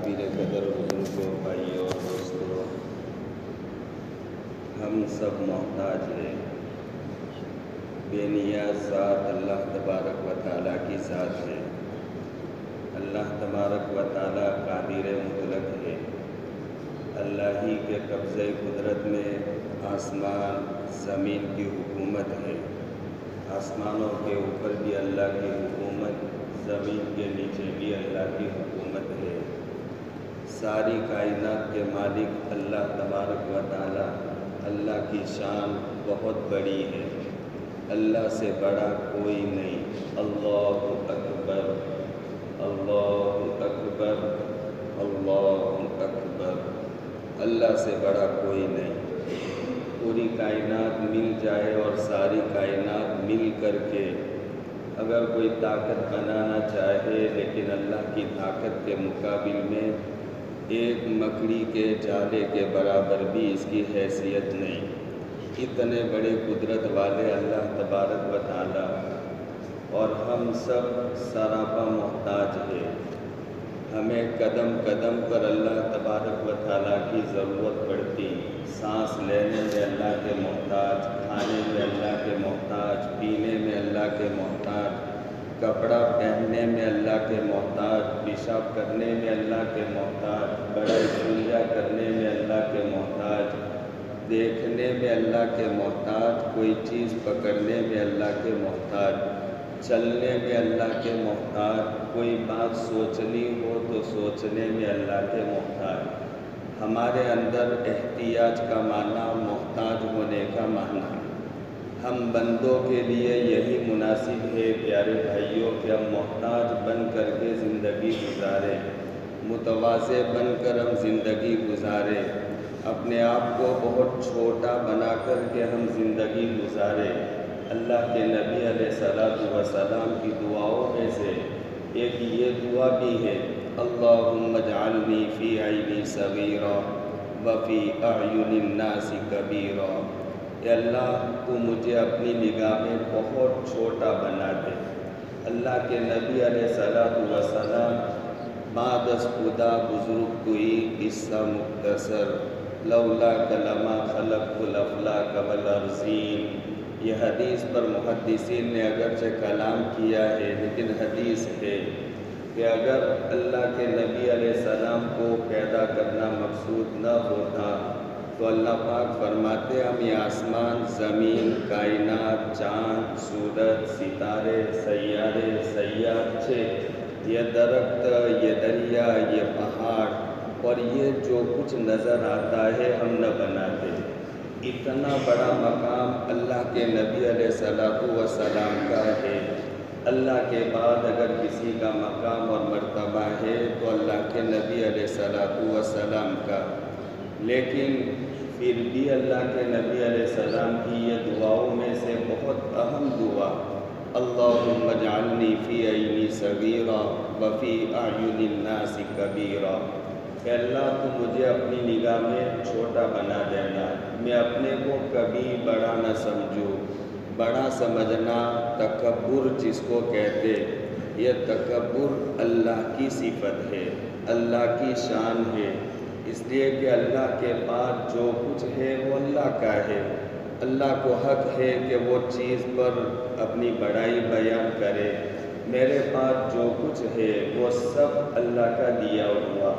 قابل قدر بزرگوں، بھائیوں اور دوستوں، ہم سب محتاج ہیں۔ بے نیاز ذات اللہ تبارک و تعالیٰ کی ذات ہے۔ اللہ تبارک و تعالیٰ قادر مطلق ہے۔ اللہ ہی کے قبضۂ قدرت میں آسمان زمین کی حکومت ہے۔ آسمانوں کے اوپر بھی اللہ کی حکومت، زمین کے نیچے بھی اللہ کی حکومت ہے۔ ساری کائنات کے مالک اللہ تبارک و تعالیٰ، اللہ کی شان بہت بڑی ہے۔ اللہ سے بڑا کوئی نہیں۔ اللہ اکبر، اللہ اکبر، اللہ اکبر۔ اللہ سے بڑا کوئی نہیں۔ پوری کائنات مل جائے اور ساری کائنات مل کر کے اگر کوئی طاقت بنانا چاہے، لیکن اللہ کی طاقت کے مقابل میں ایک مکڑی کے جالے کے برابر بھی اس کی حیثیت نہیں۔ اتنے بڑے قدرت والے اللہ تبارک و تعالیٰ، اور ہم سب سراپا محتاج ہیں۔ ہمیں قدم قدم پر اللہ تبارک و تعالیٰ کی ضرورت پڑتی۔ سانس لینے میں اللہ کے محتاج، کھانے میں اللہ کے محتاج، پینے میں اللہ کے محتاج، کپڑا پہننے میں اللہ کے محتاج، پیشاب کرنے میں اللہ کے محتاج، بڑائی سنجا کرنے میں اللہ کے محتاج، دیکھنے میں اللہ کے محتاج، کوئی چیز پکڑنے میں اللہ کے محتاج، چلنے میں اللہ کے محتاج، کوئی بات سوچنی ہو تو سوچنے میں اللہ کے محتاج۔ ہمارے اندر احتیاج کا معنی محتاج ہونے کا معنی۔ ہم بندوں کے لیے یہی مناسب ہے پیارے بھائیوں کہ ہم محتاج بن کر کے زندگی گزاریں، متواضع بن کر ہم زندگی گزاریں، اپنے آپ کو بہت چھوٹا بنا کر کے ہم زندگی گزاریں۔ اللہ کے نبی علیہ السلام کی دعاؤں میں سے ایک یہ دعا بھی ہے، اللہم اجعلنی فی عینی صغیرا وفی اعین الناس کبیرا۔ اے اللہ تو مجھے اپنی نگاہ میں بہت چھوٹا بنا دے۔ اللہ کے نبی علیہ السلام بعد از خدا بزرگ کوئی قصہ مختصر، لولا کلمہ خلقت الافلاک والارضین۔ یہ حدیث پر محدثین نے اگرچہ کلام کیا ہے، لیکن حدیث ہے کہ اگر اللہ کے نبی علیہ السلام کو پیدا کرنا مقصود نہ ہوتا تو اللہ پاک فرماتے ہم یہ آسمان، زمین، کائنات، چاند، سورج، ستارے، سیارے، سیارچے، یہ درخت، یہ دریا، یہ پہاڑ اور یہ جو کچھ نظر آتا ہے ہم نہ بناتے۔ اتنا بڑا مقام اللہ کے نبی علیہ السلام کا ہے۔ اللہ کے بعد اگر کسی کا مقام اور مرتبہ ہے تو اللہ کے نبی علیہ السلام کا۔ لیکن پھر بھی اللہ کے نبی علیہ السلام کی یہ دعاؤں میں سے بہت اہم دعا، اللہم اجعلنی فی عینی صغیرا وفی اعین الناس کبیرا۔ کہ اللہ تو مجھے اپنی نگاہ میں چھوٹا بنا دینا، میں اپنے کو کبھی بڑا نہ سمجھوں۔ بڑا سمجھنا تکبر جس کو کہتے، یہ تکبر اللہ کی صفت ہے، اللہ کی شان ہے، اس لیے کہ اللہ کے پاس جو کچھ ہے وہ اللہ کا ہے۔ اللہ کو حق ہے کہ وہ چیز پر اپنی بڑائی بیان کرے۔ میرے پاس جو کچھ ہے وہ سب اللہ کا دیا ہوا،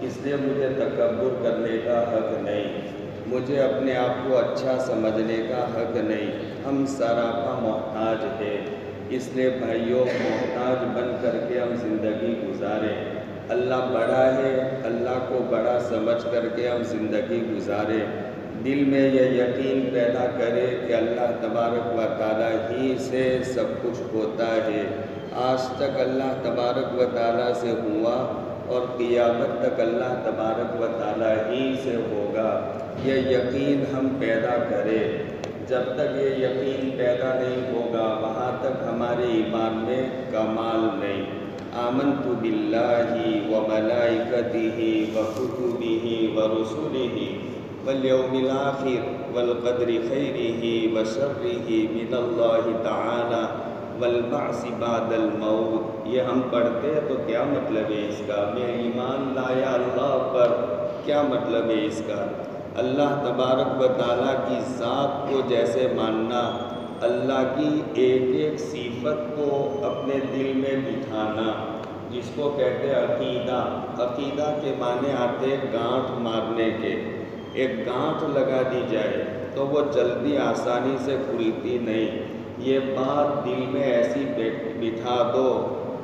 اس لیے مجھے تکبر کرنے کا حق نہیں، مجھے اپنے آپ کو اچھا سمجھنے کا حق نہیں۔ ہم سراپا محتاج ہیں، اس لیے بھائیوں محتاج بن کر کے ہم زندگی گزاریں۔ اللہ بڑا ہے، اللہ کو بڑا سمجھ کر کے ہم زندگی گزاریں۔ دل میں یہ یقین پیدا کرے کہ اللہ تبارک و تعالیٰ ہی سے سب کچھ ہوتا ہے۔ آج تک اللہ تبارک و تعالیٰ سے ہوا اور قیامت تک اللہ تبارک و تعالیٰ ہی سے ہوگا۔ یہ یقین ہم پیدا کریں۔ جب تک یہ یقین پیدا نہیں ہوگا وہاں تک ہمارے ایمان میں کمال نہیں۔ آمنت باللہ وملائکتہ وکتبہ ورسلہ والیوم الآخر والقدر خیرہ وشرہ من اللہ تعالی والبعث بعد الموت، یہ ہم پڑھتے ہیں تو کیا مطلب ہے اس کا؟ میں ایمان لایا اللہ پر، کیا مطلب ہے اس کا؟ اللہ تبارک و تعالیٰ کی ذات کو جیسے ماننا، اللہ کی ایک ایک صفت کو اپنے دل میں بٹھانا، جس کو کہتے ہیں عقیدہ۔ عقیدہ کے معنی آتے ہیں گانٹھ مارنے کے۔ ایک گانٹھ لگا دی جائے تو وہ جلدی آسانی سے کھلتی نہیں۔ یہ بات دل میں ایسی بٹھا دو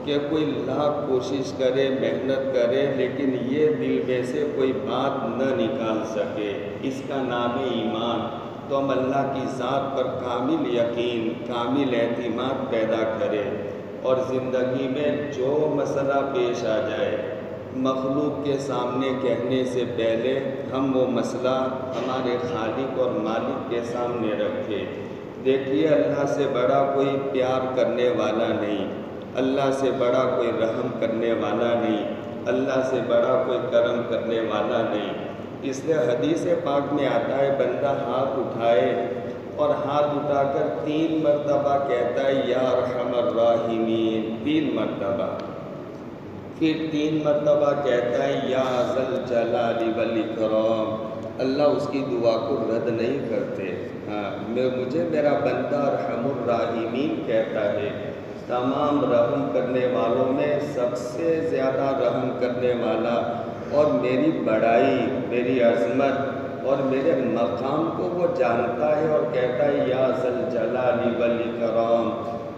کہ کوئی لاکھ کوشش کرے، محنت کرے، لیکن یہ دل میں سے کوئی بات نہ نکال سکے، اس کا نام ہے ایمان۔ تو ہم اللہ کی ذات پر کامل یقین، کامل اعتماد پیدا کریں، اور زندگی میں جو مسئلہ پیش آ جائے، مخلوق کے سامنے کہنے سے پہلے ہم وہ مسئلہ ہمارے خالق اور مالک کے سامنے رکھیں۔ دیکھیے، اللہ سے بڑا کوئی پیار کرنے والا نہیں، اللہ سے بڑا کوئی رحم کرنے والا نہیں، اللہ سے بڑا کوئی کرم کرنے والا نہیں۔ اس لیے حدیث پاک میں آتا ہے، بندہ ہاتھ اٹھائے اور ہاتھ اٹھا کر 3 مرتبہ کہتا ہے یا ارحم الراحمین، 3 مرتبہ، پھر 3 مرتبہ کہتا ہے یا ذل جلال والاکرام۔ اللہ اس کی دعا کو رد نہیں کرتے۔ ہاں، مجھے میرا بندہ ارحم الراحمین کہتا ہے، تمام رحم کرنے والوں میں سب سے زیادہ رحم کرنے والا، اور میری بڑائی، میری عظمت اور میرے مقام کو وہ جانتا ہے اور کہتا ہے یا ذل جلال والاکرام۔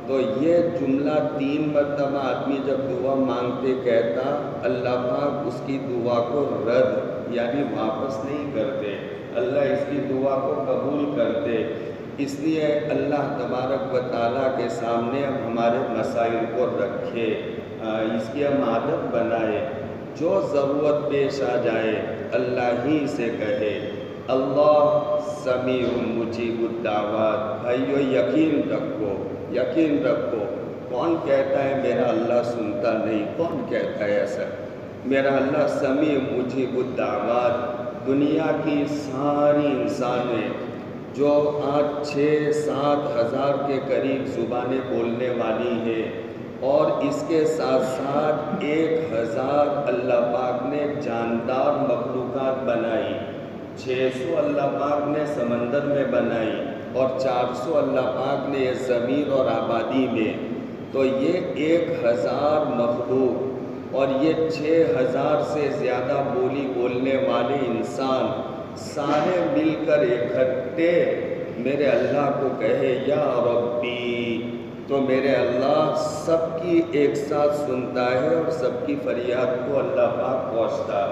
تو یہ جملہ 3 مرتبہ آدمی جب دعا مانگتے کہتا، اللہ پاک اس کی دعا کو رد یعنی واپس نہیں کرتے، اللہ اس کی دعا کو قبول کرتے۔ اس لیے اللہ تبارک و تعالیٰ کے سامنے ہم ہمارے مسائل کو رکھے، اس کی ہم عادت بنائے، جو ضرورت پیش آ جائے اللہ ہی سے کہے۔ اللہ سمیع مجیب الدعوات۔ بھائیو، یقین رکھو، یقین رکھو۔ کون کہتا ہے میرا اللہ سنتا نہیں؟ کون کہتا ہے ایسا؟ میرا اللہ سمیع مجیب الدعوات۔ دنیا کی ساری انسانیں جو آج 6-7 ہزار کے قریب زبانیں بولنے والی ہیں، اور اس کے ساتھ ساتھ 1000 اللہ پاک نے جاندار مخلوقات بنائی، 600 اللہ پاک نے سمندر میں بنائی، اور 400 اللہ پاک نے یہ زمین اور آبادی میں۔ تو یہ 1000 مخلوق اور یہ 6000 سے زیادہ بولی بولنے والے انسان سارے مل کر اکٹھے میرے اللہ کو کہے یا ربی، تو میرے اللہ سب کی ایک ساتھ سنتا ہے اور سب کی فریاد کو اللہ پاک پہنچتا۔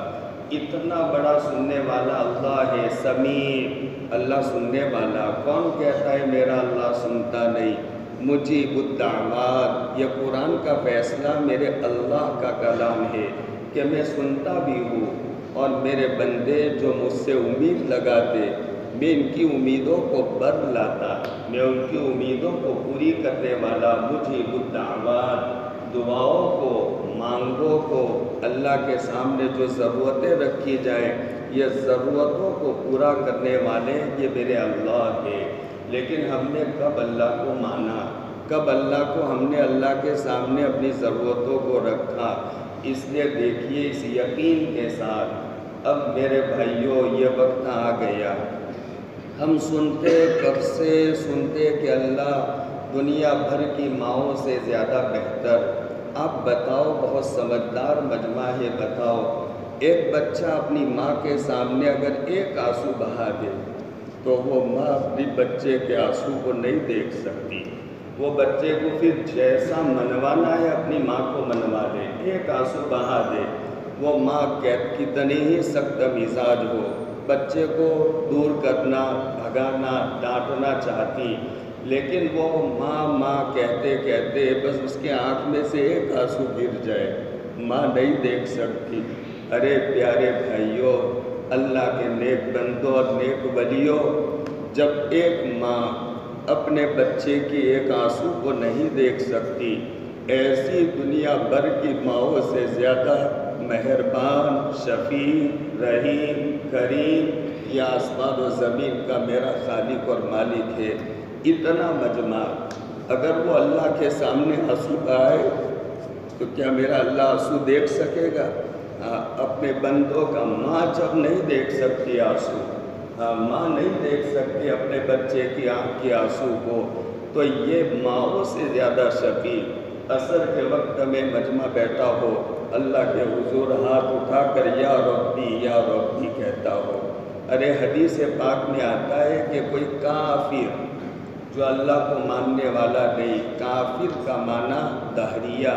اتنا بڑا سننے والا اللہ ہے، سمیع، اللہ سننے والا۔ کون کہتا ہے میرا اللہ سنتا نہیں؟ مجیب الدعوات۔ یہ قرآن کا فیصلہ میرے اللہ کا کلام ہے کہ میں سنتا بھی ہوں، اور میرے بندے جو مجھ سے امید لگاتے، میں ان کی امیدوں کو بر لاتا، میں ان کی امیدوں کو پوری کرنے والا۔ مجیب الدعوات، دعاؤں کو، مانگوں کو، اللہ کے سامنے جو ضرورتیں رکھی جائیں، یہ ضرورتوں کو پورا کرنے والے یہ میرے اللہ ہیں۔ لیکن ہم نے کب اللہ کو مانا؟ کب اللہ کو ہم نے اللہ کے سامنے اپنی ضرورتوں کو رکھا؟ اس لیے دیکھیے، اس یقین کے ساتھ اب میرے بھائیوں یہ وقت آ گیا، ہم سنتے، کب سے سنتے کہ اللہ دنیا بھر کی ماؤں سے زیادہ بہتر۔ آپ بتاؤ، بہت سمجھدار مجمع ہے، بتاؤ، ایک بچہ اپنی ماں کے سامنے اگر ایک آنسو بہا دے تو وہ ماں اپنی بچے کے آنسو کو نہیں دیکھ سکتی، وہ بچے کو پھر جیسا منوانا ہے اپنی ماں کو منوا دے، ایک آنسو بہا دے۔ وہ ماں کتنی ہی سخت مزاج ہو، بچے کو دور کرنا، بھگانا، ڈانٹنا چاہتی، لیکن وہ ماں ماں کہتے کہتے بس اس کے آنکھ میں سے ایک آنسو گر جائے، ماں نہیں دیکھ سکتی۔ ارے پیارے بھائیوں، اللہ کے نیک بندوں اور نیک ولیوں، جب ایک ماں اپنے بچے کی ایک آنسو کو نہیں دیکھ سکتی، ایسی دنیا بھر کی ماؤں سے زیادہ مہربان، شفیع، رحیم، کریم یہ آسمان و زمین کا میرا خالق اور مالک ہے۔ اتنا مجمع اگر وہ اللہ کے سامنے آنسو آئے تو کیا میرا اللہ آنسو دیکھ سکے گا؟ اپنے بندوں کا ماں جب نہیں دیکھ سکتی آنسو، ماں نہیں دیکھ سکتی اپنے بچے کی آنکھ کی آنسو کو، تو یہ ماؤں سے زیادہ شفیع عصر کے وقت میں مجمع بیٹھا ہو، اللہ کے حضور ہاتھ اٹھا کر یا ربی کہتا ہو۔ ارے حدیث پاک میں آتا ہے کہ کوئی کافر جو اللہ کو ماننے والا نہیں، کافر کا معنی دہریہ،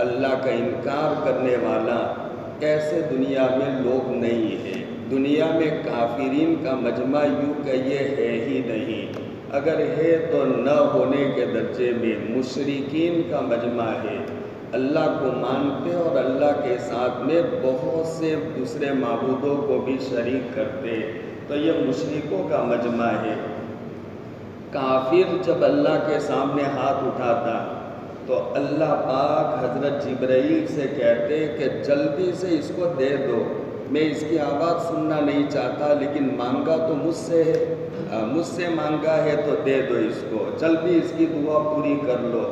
اللہ کا انکار کرنے والا، ایسے دنیا میں لوگ نہیں ہیں۔ دنیا میں کافرین کا مجمع یوں کہ یہ ہے ہی نہیں، اگر ہے تو نہ ہونے کے درجے میں مشرکین کا مجمع ہے، اللہ کو مانتے اور اللہ کے ساتھ میں بہت سے دوسرے معبودوں کو بھی شریک کرتے، تو یہ مشرکوں کا مجمع ہے۔ کافر جب اللہ کے سامنے ہاتھ اٹھاتا تو اللہ پاک حضرت جبرائیل سے کہتے کہ جلدی سے اس کو دے دو، میں اس کی آواز سننا نہیں چاہتا، لیکن مانگا تو مجھ سے ہے، مجھ سے مانگا ہے تو دے دو اس کو، جلدی اس کی دعا پوری کر لو۔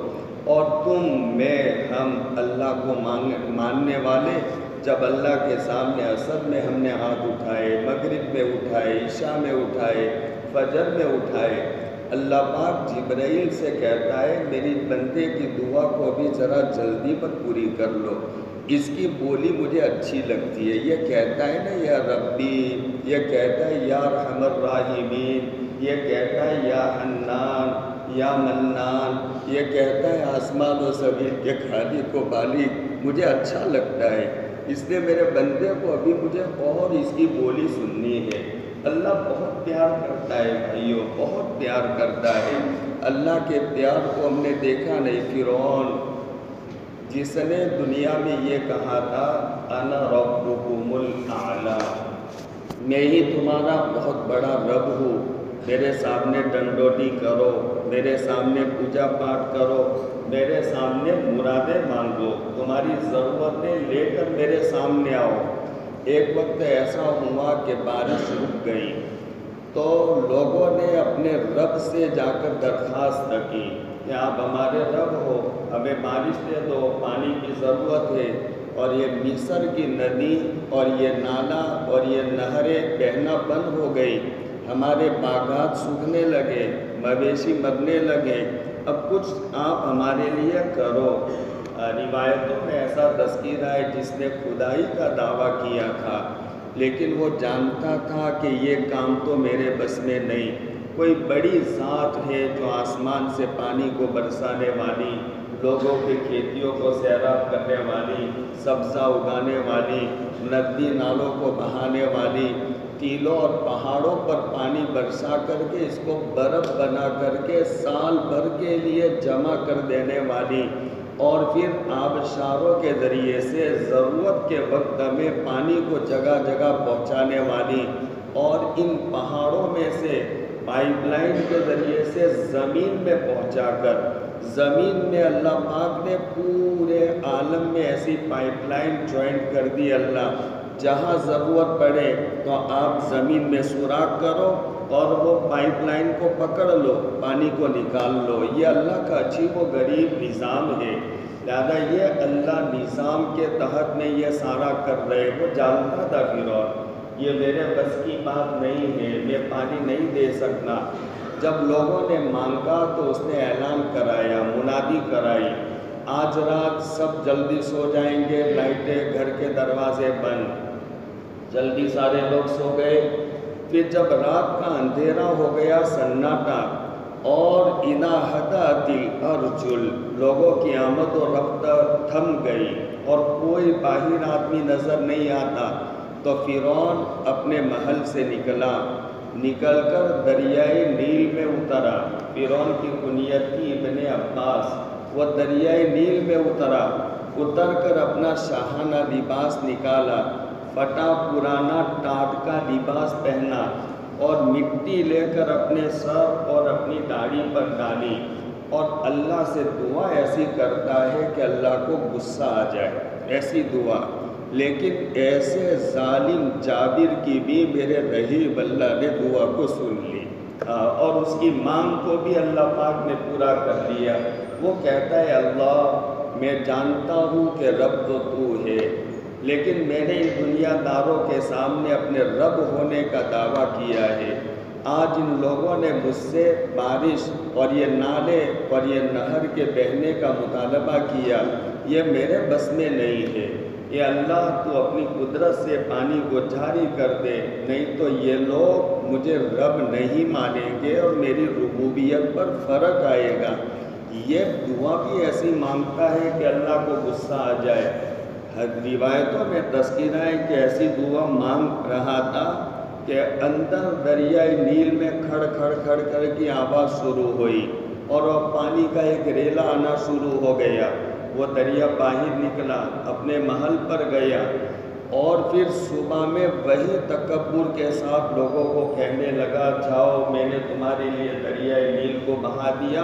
اور تم، میں، ہم اللہ کو ماننے والے جب اللہ کے سامنے عصر میں ہم نے ہاتھ اٹھائے، مغرب میں اٹھائے، عشاء میں اٹھائے، فجر میں اٹھائے، اللہ پاک جبرائیل سے کہتا ہے میری بندے کی دعا کو بھی ذرا جلدی پر پوری کر لو، اس کی بولی مجھے اچھی لگتی ہے، یہ کہتا ہے نا یا ربی، یہ کہتا ہے یا ارحم الراحمین، یہ کہتا ہے یا حنان یا منان، یہ کہتا ہے آسمان و زمین کے خالق و بالق، مجھے اچھا لگتا ہے، اس لیے میرے بندے کو ابھی مجھے اور اس کی بولی سننی ہے۔ اللہ بہت پیار کرتا ہے بھائیوں، بہت پیار کرتا ہے۔ اللہ کے پیار کو ہم نے دیکھا نہیں۔ فرعون جس نے دنیا میں یہ کہا تھا انا ربکم الاعلی، میں ہی تمہارا بہت بڑا رب ہوں، میرے سامنے ڈنڈوتی کرو، میرے سامنے پوجا پاٹ کرو، میرے سامنے مرادیں مانگو، تمہاری ضرورتیں لے کر میرے سامنے آؤ۔ ایک وقت ایسا ہوا کہ بارش رک گئی تو لوگوں نے اپنے رب سے جا کر درخواست کی کہ آپ ہمارے رب ہو، ہمیں بارش دے دو، پانی کی ضرورت ہے، اور یہ مصر کی ندی اور یہ نالا اور یہ نہریں بہنا بند ہو گئی، ہمارے باغات سوکھنے لگے، مویشی مرنے لگے، اب کچھ آپ ہمارے لیے کرو۔ روایتوں میں ایسا تذکرہ ہے جس نے خدائی کا دعویٰ کیا تھا، لیکن وہ جانتا تھا کہ یہ کام تو میرے بس میں نہیں، کوئی بڑی ذات ہے جو آسمان سے پانی کو برسانے والی، لوگوں کی کھیتیوں کو سیراب کرنے والی، سبزہ اگانے والی، ندی نالوں کو بہانے والی، ٹیلوں اور پہاڑوں پر پانی برسا کر کے اس کو برف بنا کر کے سال بھر کے لیے جمع کر دینے والی، اور پھر آبشاروں کے ذریعے سے ضرورت کے وقت میں پانی کو جگہ جگہ پہنچانے والی، اور ان پہاڑوں میں سے پائپ لائن کے ذریعے سے زمین میں پہنچا کر، زمین میں اللہ پاک نے پورے عالم میں ایسی پائپ لائن جوائنٹ کر دی، اللہ جہاں ضرورت پڑے تو آپ زمین میں سوراخ کرو اور وہ پائپ لائن کو پکڑ لو، پانی کو نکال لو۔ یہ اللہ کا عجیب و غریب نظام ہے، لہذا یہ اللہ نظام کے تحت میں یہ سارا کر رہے۔ وہ جانتا تھا فرعون یہ میرے بس کی بات نہیں ہے، میں پانی نہیں دے سکتا۔ جب لوگوں نے مانگا تو اس نے اعلان کرایا، منادی کرائی، آج رات سب جلدی سو جائیں گے، لائٹیں، گھر کے دروازے بند، جلدی سارے لوگ سو گئے۔ پھر جب رات کا اندھیرا ہو گیا، سناٹا، اور اذا ہدات الارجل، لوگوں کی آمد و رفت تھم گئی اور کوئی باہر آدمی نظر نہیں آتا، تو فرعون اپنے محل سے نکل کر دریائے نیل میں اترا۔ فرعون کی کنیت تھی ابن عباس، وہ دریائے نیل میں اتر کر اپنا شاہانہ لباس نکالا، پھٹا پرانا ٹاٹ کا لباس پہنا اور مٹی لے کر اپنے سر اور اپنی داڑھی پر ڈالی، اور اللہ سے دعا ایسی کرتا ہے کہ اللہ کو غصہ آ جائے، ایسی دعا۔ لیکن ایسے ظالم جابر کی بھی میرے رحیم اللہ نے دعا کو سن لی۔ اور اس کی مانگ کو بھی اللہ پاک نے پورا کر دیا۔ وہ کہتا ہے اللہ میں جانتا ہوں کہ رب تو ہے، لیکن میں نے ان دنیا داروں کے سامنے اپنے رب ہونے کا دعویٰ کیا ہے۔ آج ان لوگوں نے مجھ سے بارش اور یہ نالے اور یہ نہر کے بہنے کا مطالبہ کیا، یہ میرے بس میں نہیں ہے۔ اے اللہ تو اپنی قدرت سے پانی کو جاری کر دے، نہیں تو یہ لوگ مجھے رب نہیں مانیں گے اور میری ربوبیت پر فرق آئے گا۔ یہ دعا بھی ایسی مانگتا ہے کہ اللہ کو غصہ آ جائے۔ روایتوں میں تذکرہ ہے کہ ایسی دعا مانگ رہا تھا کہ اندر دریائے نیل میں کھڑ کھڑ کھڑ کھڑ کی آواز شروع ہوئی اور وہ پانی کا ایک ریلا آنا شروع ہو گیا۔ وہ دریا باہر نکلا، اپنے محل پر گیا اور پھر صبح میں وہی تکبر کے ساتھ لوگوں کو کہنے لگا جاؤ میں نے تمہارے لیے دریائے نیل کو بہا دیا۔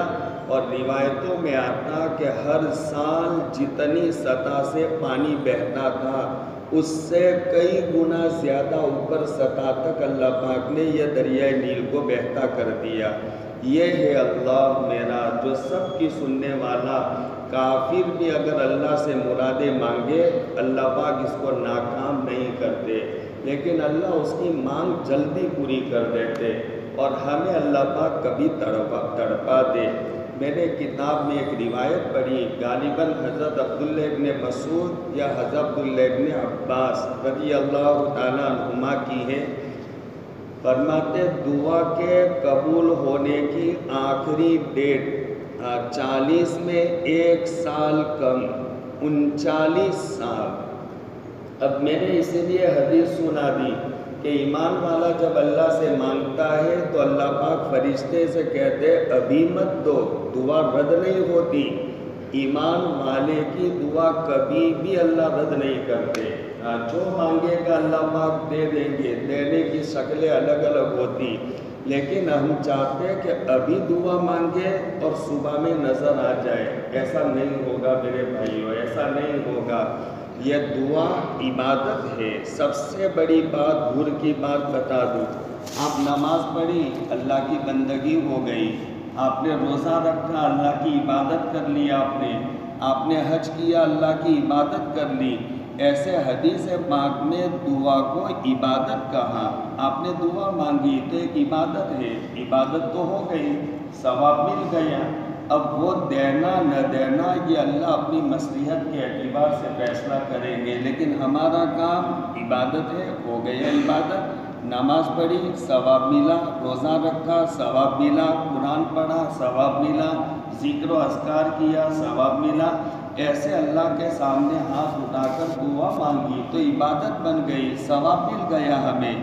اور روایتوں میں آتا کہ ہر سال جتنی سطح سے پانی بہتا تھا اس سے کئی گنا زیادہ اوپر سطح تک اللہ پاک نے یہ دریائے نیل کو بہتا کر دیا۔ یہ ہے اللہ میرا جو سب کی سننے والا۔ کافر بھی اگر اللہ سے مرادیں مانگے اللہ پاک اس کو ناکام نہیں کرتے، لیکن اللہ اس کی مانگ جلدی پوری کر دیتے اور ہمیں اللہ پاک کبھی تڑپا دے۔ میں نے کتاب میں ایک روایت پڑھی، غالباً حضرت عبداللہ ابن مسعود یا حضرت عبداللہ ابن عباس رضی اللہ تعالیٰ عنہما کی ہے۔ فرماتے دعا کے قبول ہونے کی آخری ڈیٹ 40 میں 1 سال کم 39 سال۔ اب میں نے اسی لیے حدیث سنا دی کہ ایمان والا جب اللہ سے مانگتا ہے تو اللہ پاک فرشتے سے کہتے ابھی مت دو، دعا رد نہیں ہوتی۔ ایمان والے کی دعا کبھی بھی اللہ رد نہیں کرتے، جو مانگے گا اللہ پاک دے دیں گے، دینے کی شکلیں الگ الگ ہوتی، لیکن ہم چاہتے ہیں کہ ابھی دعا مانگے اور صبح میں نظر آ جائے۔ ایسا نہیں ہوگا میرے بھائیوں، ایسا نہیں ہوگا۔ یہ دعا عبادت ہے۔ سب سے بڑی بات گھر کی بات بتا دوں، آپ نماز پڑھی اللہ کی بندگی ہو گئی، آپ نے روزہ رکھا اللہ کی عبادت کر لی، آپ نے حج کیا اللہ کی عبادت کر لی۔ ایسے حدیث پاک میں دعا کو عبادت کہا۔ آپ نے دعا مانگی تو ایک عبادت ہے، عبادت تو ہو گئی، ثواب مل گیا۔ اب وہ دینا نہ دینا یہ اللہ اپنی مصلحت کے اعتبار سے فیصلہ کریں گے، لیکن ہمارا کام عبادت ہے، ہو گیا عبادت۔ نماز پڑھی ثواب ملا، روزہ رکھا ثواب ملا، قرآن پڑھا ثواب ملا، ذکر و اذکار کیا ثواب ملا۔ ایسے اللہ کے سامنے ہاتھ اٹھا کر دعا مانگی تو عبادت بن گئی، ثواب مل گیا ہمیں۔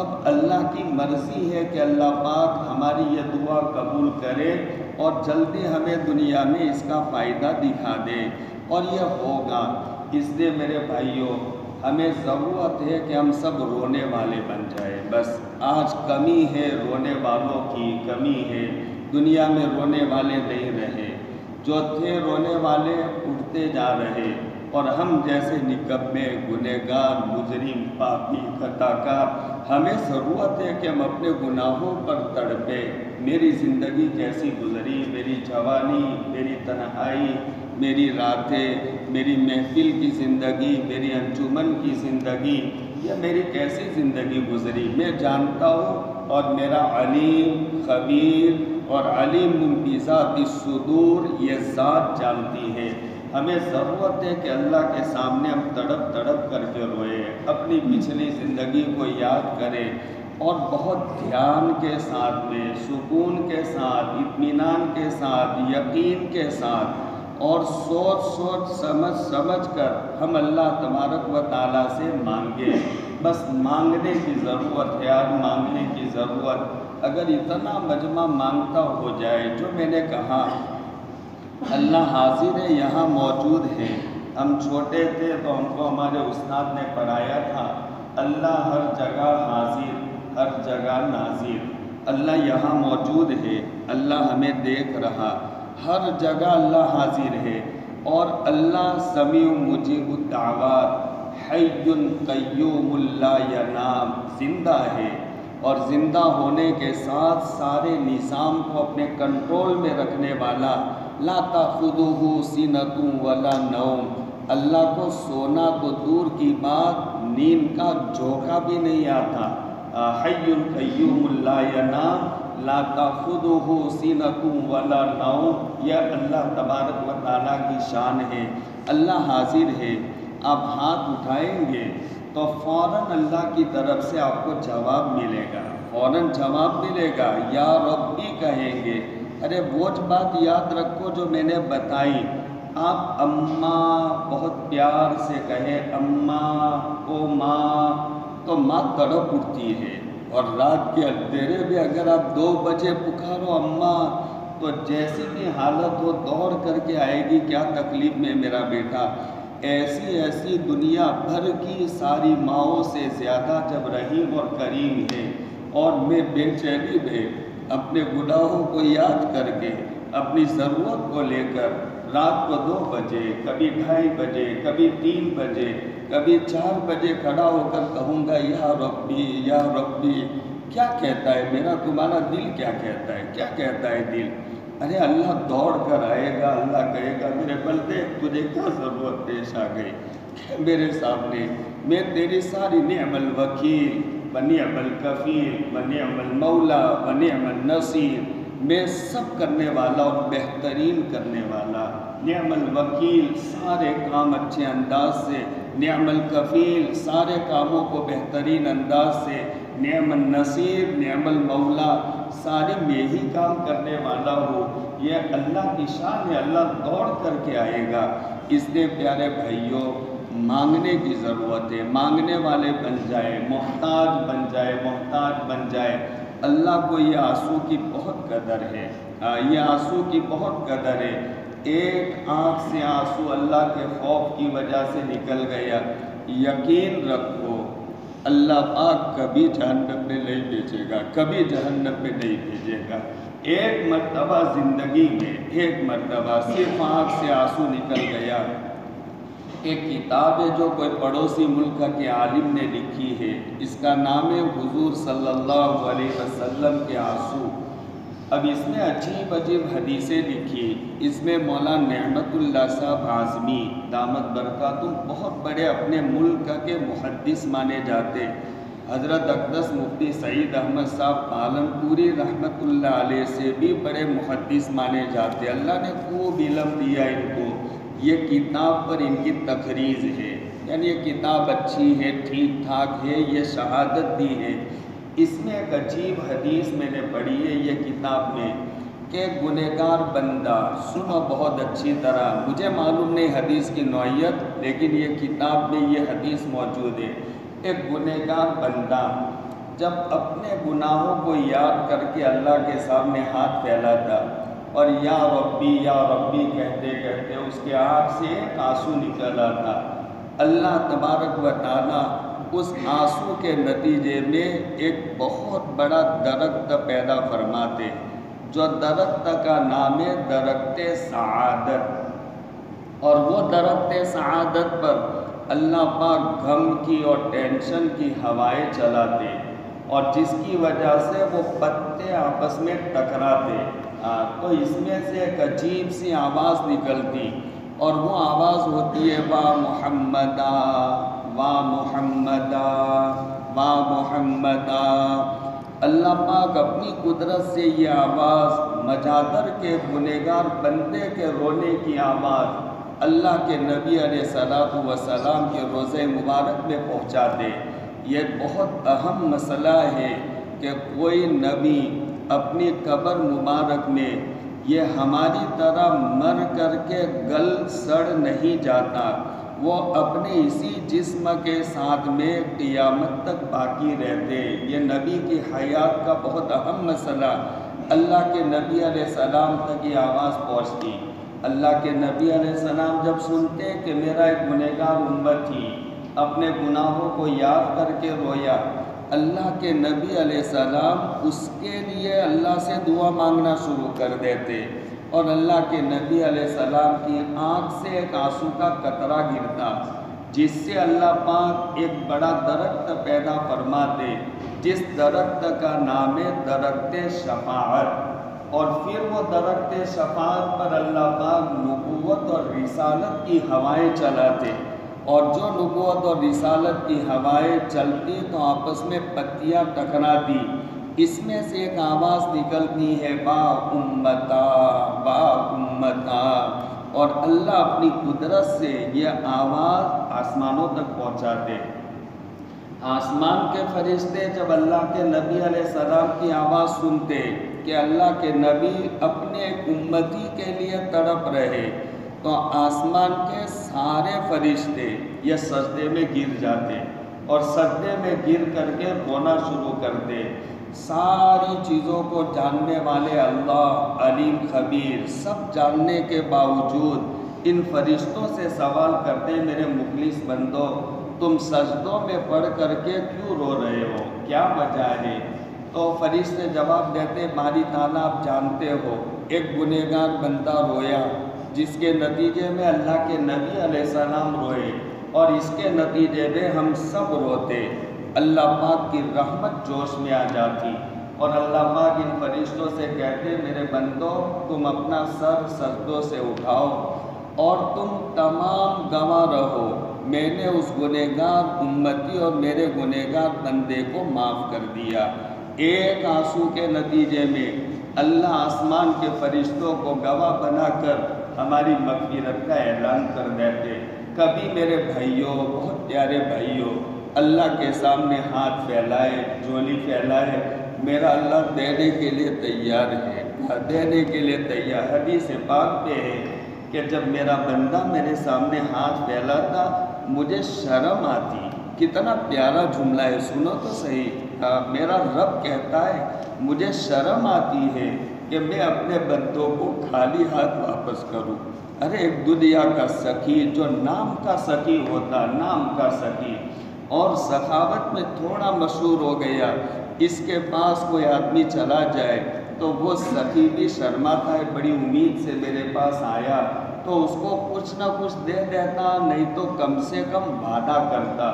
اب اللہ کی مرضی ہے کہ اللہ پاک ہماری یہ دعا قبول کرے اور جلدی ہمیں دنیا میں اس کا فائدہ دکھا دے، اور یہ ہوگا۔ اس لیے میرے بھائیوں ہمیں ضرورت ہے کہ ہم سب رونے والے بن جائیں۔ بس آج کمی ہے، رونے والوں کی کمی ہے، دنیا میں رونے والے نہیں رہے، جو تھے رونے والے اٹھتے جا رہے، اور ہم جیسے نکمے گنہگار مجرم پاپی خطا کار ہمیں ضرورت ہے کہ ہم اپنے گناہوں پر تڑپے۔ میری زندگی کیسی گزری، میری جوانی، میری تنہائی، میری راتیں، میری محفل کی زندگی، میری انجمن کی زندگی، یہ میری کیسی زندگی گزری میں جانتا ہوں، اور میرا علیم خبیر اور علیم بذات الصدور یہ ذات جانتی ہے۔ ہمیں ضرورت ہے کہ اللہ کے سامنے ہم تڑپ تڑپ کر کے روئے، اپنی پچھلی زندگی کو یاد کریں، اور بہت دھیان کے ساتھ میں، سکون کے ساتھ، اطمینان کے ساتھ، یقین کے ساتھ، اور سوچ سوچ سمجھ سمجھ کر ہم اللہ تبارک و تعالیٰ سے مانگے۔ بس مانگنے کی ضرورت ہے، آج مانگنے کی ضرورت۔ اگر اتنا مجمع مانگتا ہو جائے، جو میں نے کہا اللہ حاضر ہے، یہاں موجود ہے۔ ہم چھوٹے تھے تو ہم کو ہمارے استاد نے پڑھایا تھا، اللہ ہر جگہ حاضر، ہر جگہ ناظر۔ اللہ یہاں موجود ہے، اللہ ہمیں دیکھ رہا، ہر جگہ اللہ حاضر ہے، اور اللہ سمیع مجیب الدعوات، حی قیوم لا ینام، زندہ ہے۔ اور زندہ ہونے کے ساتھ سارے نظام کو اپنے کنٹرول میں رکھنے والا، لا تأخذہ سنۃ ولا نوم، اللہ کو سونا تو دور کی بات نیند کا جھونکا بھی نہیں آتا، حی قیوم لا ینام لا تأخذہ سنۃ ولا نوم، یہ اللہ تبارک و تعالیٰ کی شان ہے۔ اللہ حاضر ہے، آپ ہاتھ اٹھائیں گے تو فوراً اللہ کی طرف سے آپ کو جواب ملے گا، فوراً جواب ملے گا، یا ربی کہیں گے۔ ارے وہ بات یاد رکھو جو میں نے بتائی، آپ اماں بہت پیار سے کہیں اماں او ماں، تو ماں تڑپ اٹھتی ہے، اور رات کے اندھیرے میں اگر آپ 2 بجے پکارو اماں، تو جیسی بھی حالت ہو دوڑ کر کے آئے گی، کیا تکلیف میں میرا بیٹا۔ ایسی دنیا بھر کی ساری ماؤں سے زیادہ جب رحیم اور کریم ہے، اور میں بے چینی میں اپنے گناہوں کو یاد کر کے اپنی ضرورت کو لے کر رات کو 2 بجے، کبھی 2:30 بجے، کبھی 3 بجے، کبھی 4 بجے کھڑا ہو کر کہوں گا یا ربی یا ربی، کیا کہتا ہے میرا تمہارا دل، کیا کہتا ہے، کیا کہتا ہے دل؟ ارے اللہ دوڑ کر آئے گا، اللہ کہے گا میرے بندے تجھے کیا ضرورت پیش آ گئی میرے سامنے، میں تیری ساری نعم الوکیل ونعم الکفیل ونعم المولا ونعم النصیر، میں سب کرنے والا اور بہترین کرنے والا، نعم الوکیل سارے کام اچھے انداز سے، نعم الکفیل سارے کاموں کو بہترین انداز سے، نعم النصیر نعم المولا سارے میں ہی کام کرنے والا ہو، یہ اللہ کی شان ہے، اللہ دوڑ کر کے آئے گا۔ اس لیے پیارے بھائیوں، مانگنے کی ضرورت ہے، مانگنے والے بن جائے، محتاج بن جائے، محتاج بن جائے۔ اللہ کو یہ آنسو کی بہت قدر ہے، یہ آنسو کی بہت قدر ہے۔ ایک آنکھ سے آنسو اللہ کے خوف کی وجہ سے نکل گیا، یقین رکھو اللہ پاک کبھی جہنم میں نہیں بھیجے گا، کبھی جہنم میں نہیں بھیجے گا۔ ایک مرتبہ زندگی میں، ایک مرتبہ صرف آنکھ سے آنسو نکل گیا۔ ایک کتاب ہے جو کوئی پڑوسی ملک کے عالم نے لکھی ہے، اس کا نام ہے حضور صلی اللہ علیہ وسلم کے آنسو۔ اب اس میں عجیب عجیب حدیثیں لکھی، اس میں مولانا نعمت اللہ صاحب اعظمی دامت برکاتہم بہت بڑے اپنے ملک کے محدث مانے جاتے، حضرت اقدس مفتی سعید احمد صاحب پالنپوری رحمت اللہ علیہ سے بھی بڑے محدث مانے جاتے، اللہ نے خوب علم دیا ان کو۔ یہ کتاب پر ان کی تخریج ہے، یعنی یہ کتاب اچھی ہے، ٹھیک ٹھاک ہے، یہ شہادت دی ہے۔ اس میں ایک عجیب حدیث میں نے پڑھی ہے یہ کتاب میں، کہ گنہگار بندہ، سنو بہت اچھی طرح، مجھے معلوم نہیں حدیث کی نوعیت، لیکن یہ کتاب میں یہ حدیث موجود ہے۔ ایک گنہگار بندہ جب اپنے گناہوں کو یاد کر کے اللہ کے سامنے ہاتھ پھیلاتا اور یا ربی کہتے کہتے اس کے آنکھ سے ایک آنسو نکل آتا، اللہ تبارک و تعالیٰ اس آنسو کے نتیجے میں ایک بہت بڑا درخت پیدا فرماتے، جو درخت کا نام ہے درخت سعادت، اور وہ درخت سعادت پر اللہ پاک غم کی اور ٹینشن کی ہوائیں چلاتے، اور جس کی وجہ سے وہ پتے آپس میں ٹکراتے، تو اس میں سے ایک عجیب سی آواز نکلتی، اور وہ آواز ہوتی ہے وا محمدا وا محمدا وا محمدا۔ اللہ پاک اپنی قدرت سے یہ آواز مجادر کے گنہگار بندے کے رونے کی آواز اللہ کے نبی علیہ الصلوۃ والسلام کے روضہ مبارک میں پہنچا دے۔ یہ بہت اہم مسئلہ ہے کہ کوئی نبی اپنی قبر مبارک میں یہ ہماری طرح مر کر کے گل سڑ نہیں جاتا، وہ اپنے اسی جسم کے ساتھ میں قیامت تک باقی رہتے۔ یہ نبی کی حیات کا بہت اہم مسئلہ، اللہ کے نبی علیہ السلام تک یہ آواز پہنچتی۔ اللہ کے نبی علیہ السلام جب سنتے کہ میرا ایک گنہگار امت تھی، اپنے گناہوں کو یاد کر کے رویا، اللہ کے نبی علیہ السلام اس کے لیے اللہ سے دعا مانگنا شروع کر دیتے، اور اللہ کے نبی علیہ السلام کی آنکھ سے ایک آنسو کا قطرہ گرتا، جس سے اللہ پاک ایک بڑا درخت پیدا فرماتے، جس درخت کا نام ہے درخت شفاعت، اور پھر وہ درخت شفاعت پر اللہ پاک نبوت اور رسالت کی ہوائیں چلاتے، اور جو نبوت اور رسالت کی ہوائیں چلتی تو آپس میں پتیاں ٹکراتی، اس میں سے ایک آواز نکلتی ہے با امتا با امتا، اور اللہ اپنی قدرت سے یہ آواز آسمانوں تک پہنچاتے۔ آسمان کے فرشتے جب اللہ کے نبی علیہ السلام کی آواز سنتے کہ اللہ کے نبی اپنے امتی کے لیے تڑپ رہے، تو آسمان کے سارے فرشتے یہ سجدے میں گر جاتے اور سجدے میں گر کر کے رونا شروع کرتے۔ ساری چیزوں کو جاننے والے اللہ علیم خبیر سب جاننے کے باوجود ان فرشتوں سے سوال کرتے، میرے مخلص بندو تم سجدوں میں پڑھ کر کے کیوں رو رہے ہو، کیا وجہ ہے؟ تو فرشتے جواب دیتے، باری تعالیٰ آپ جانتے ہو ایک گنہگار بندہ رویا، جس کے نتیجے میں اللہ کے نبی علیہ السلام روئے، اور اس کے نتیجے میں ہم سب روتے، اللہ پاک کی رحمت جوش میں آ جاتی، اور اللہ پاک ان فرشتوں سے کہتے، میرے بندو تم اپنا سر سجدوں سے اٹھاؤ اور تم تمام گواہ رہو، میں نے اس گنہگار امتی اور میرے گنہگار بندے کو معاف کر دیا۔ ایک آنسو کے نتیجے میں اللہ آسمان کے فرشتوں کو گواہ بنا کر ہماری مغفرت کا اعلان کر دیتے۔ کبھی میرے بھائیوں، بہت پیارے بھائیوں، اللہ کے سامنے ہاتھ پھیلائے، جھولی پھیلائے، میرا اللہ دینے کے لیے تیار ہے، دینے کے لیے تیار۔ حدیث پاک پہ ہے کہ جب میرا بندہ میرے سامنے ہاتھ پھیلاتا مجھے شرم آتی۔ کتنا پیارا جملہ ہے، سنو تو صحیح۔ میرا رب کہتا ہے مجھے شرم آتی ہے کہ میں اپنے بندوں کو خالی ہاتھ واپس کروں۔ ارے ایک دنیا کا سخی جو نام کا سخی ہوتا، نام کا سخی، اور سخاوت میں تھوڑا مشہور ہو گیا، اس کے پاس کوئی آدمی چلا جائے تو وہ سخی بھی شرماتا ہے، بڑی امید سے میرے پاس آیا تو اس کو کچھ نہ کچھ دے دیتا، نہیں تو کم سے کم وعدہ کرتا۔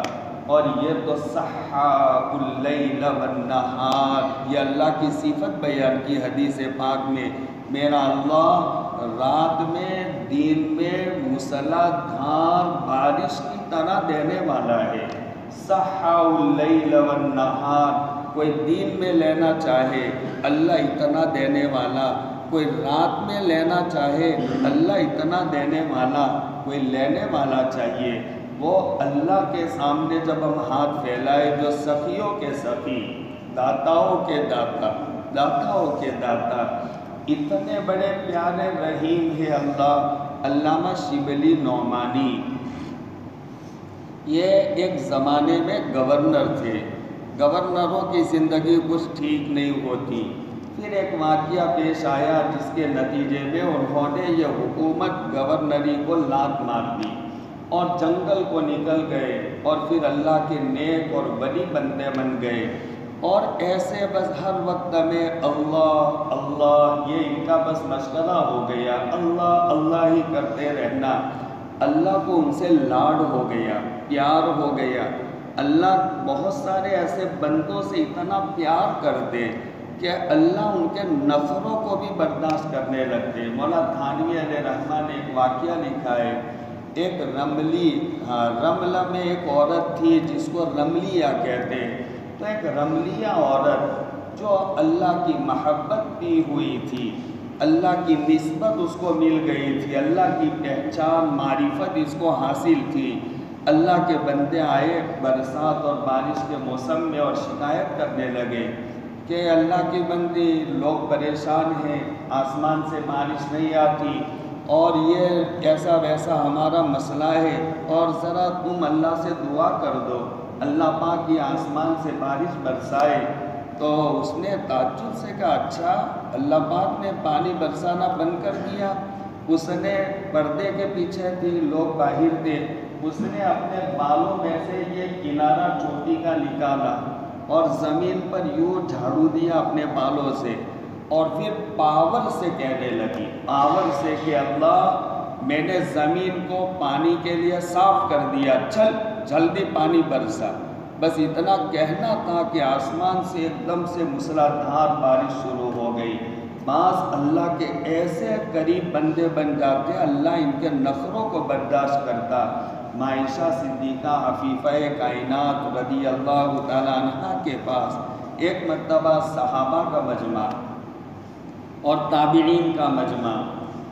اور یہ تو سحاء اللیل والنہار، یہ اللہ کی صفت بیان کی حدیث پاک میں، میرا اللہ رات میں دن میں مسلح دھار بارش کی طرح دینے والا ہے۔ سحاء اللیل والنہار، کوئی دن میں لینا چاہے اللہ اتنا دینے والا، کوئی رات میں لینا چاہے اللہ اتنا دینے والا، کوئی لینے والا چاہیے۔ وہ اللہ کے سامنے جب ہم ہاتھ پھیلائے، جو سخیوں کے سخی، داتاؤں کے داتا، داتاؤں کے داتا، اتنے بڑے پیارے رحیم ہے اللہ۔ علامہ شبلی نعمانی یہ ایک زمانے میں گورنر تھے، گورنروں کی زندگی کچھ ٹھیک نہیں ہوتی۔ پھر ایک واقعہ پیش آیا جس کے نتیجے میں انہوں نے یہ حکومت گورنری کو لات مار دی اور جنگل کو نکل گئے، اور پھر اللہ کے نیک اور ولی بندے بن گئے، اور ایسے بس ہر وقت میں اللہ اللہ، یہ ان کا بس مشغلہ ہو گیا، اللہ اللہ ہی کرتے رہنا۔ اللہ کو ان سے لاڈ ہو گیا، پیار ہو گیا۔ اللہ بہت سارے ایسے بندوں سے اتنا پیار کرتے کہ اللہ ان کے نفروں کو بھی برداشت کرنے لگتے۔ مولا تھانوی علیہ رحمہ نے ایک واقعہ لکھا ہے، ایک رملی، رملہ میں ایک عورت تھی جس کو رملیہ کہتے، تو ایک رملیہ عورت جو اللہ کی محبت پی ہوئی تھی، اللہ کی نسبت اس کو مل گئی تھی، اللہ کی پہچان معرفت اس کو حاصل تھی۔ اللہ کے بندے آئے برسات اور بارش کے موسم میں اور شکایت کرنے لگے کہ اللہ کی بندی، لوگ پریشان ہیں، آسمان سے بارش نہیں آتی، اور یہ ایسا ویسا ہمارا مسئلہ ہے، اور ذرا تم اللہ سے دعا کر دو، اللہ پاک یہ آسمان سے بارش برسائے۔ تو اس نے تعجب سے کہا، اچھا اللہ پاک نے پانی برسانا بند کر دیا؟ اس نے پردے کے پیچھے تھی، لوگ باہر تھے، اس نے اپنے بالوں میں سے یہ کنارہ چوٹی کا نکالا اور زمین پر یوں جھاڑو دیا اپنے بالوں سے، اور پھر پاور سے کہنے لگی، پاور سے کہ اللہ میں نے زمین کو پانی کے لیے صاف کر دیا، چل جلدی پانی برسا۔ بس اتنا کہنا تھا کہ آسمان سے ایک دم سے موسلادھار بارش شروع ہو گئی۔ بعض اللہ کے ایسے قریب بندے بن جاتے، اللہ ان کے نخروں کو برداشت کرتا۔ عائشہ صدیقہ عفیفہ کائنات رضی اللہ تعالیٰ عنہ کے پاس ایک مرتبہ صحابہ کا مجمع اور تابعین کا مجمع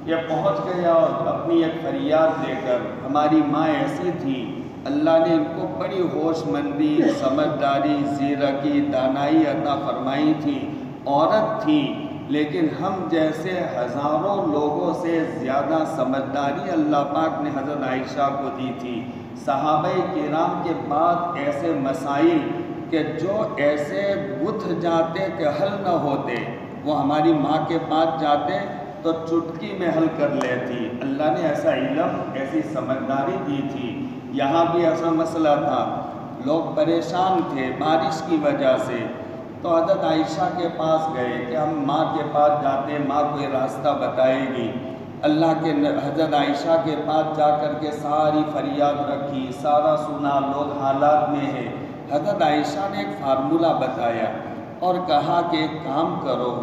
یہ پہنچ گیا، اور اپنی ایک فریاد لے کر، ہماری ماں ایسی تھی، اللہ نے ان کو بڑی ہوش مندی، سمجھداری، زیرکی، دانائی عطا فرمائی تھی، عورت تھی، لیکن ہم جیسے ہزاروں لوگوں سے زیادہ سمجھداری اللہ پاک نے حضرت عائشہ کو دی تھی۔ صحابہ کرام کے بعد ایسے مسائل کہ جو ایسے گتھ جاتے کہ حل نہ ہوتے، وہ ہماری ماں کے پاس جاتے تو چٹکی میں حل کر لیتی۔ اللہ نے ایسا علم، ایسی سمجھداری دی تھی۔ یہاں بھی ایسا مسئلہ تھا، لوگ پریشان تھے بارش کی وجہ سے، تو حضرت عائشہ کے پاس گئے کہ ہم ماں کے پاس جاتے، ماں کوئی راستہ بتائے گی۔ اللہ کے حضرت عائشہ کے پاس جا کر کے ساری فریاد رکھی، سارا سنا، لوگ حالات میں ہیں۔ حضرت عائشہ نے ایک فارمولہ بتایا اور کہا کہ ایک کام کرو،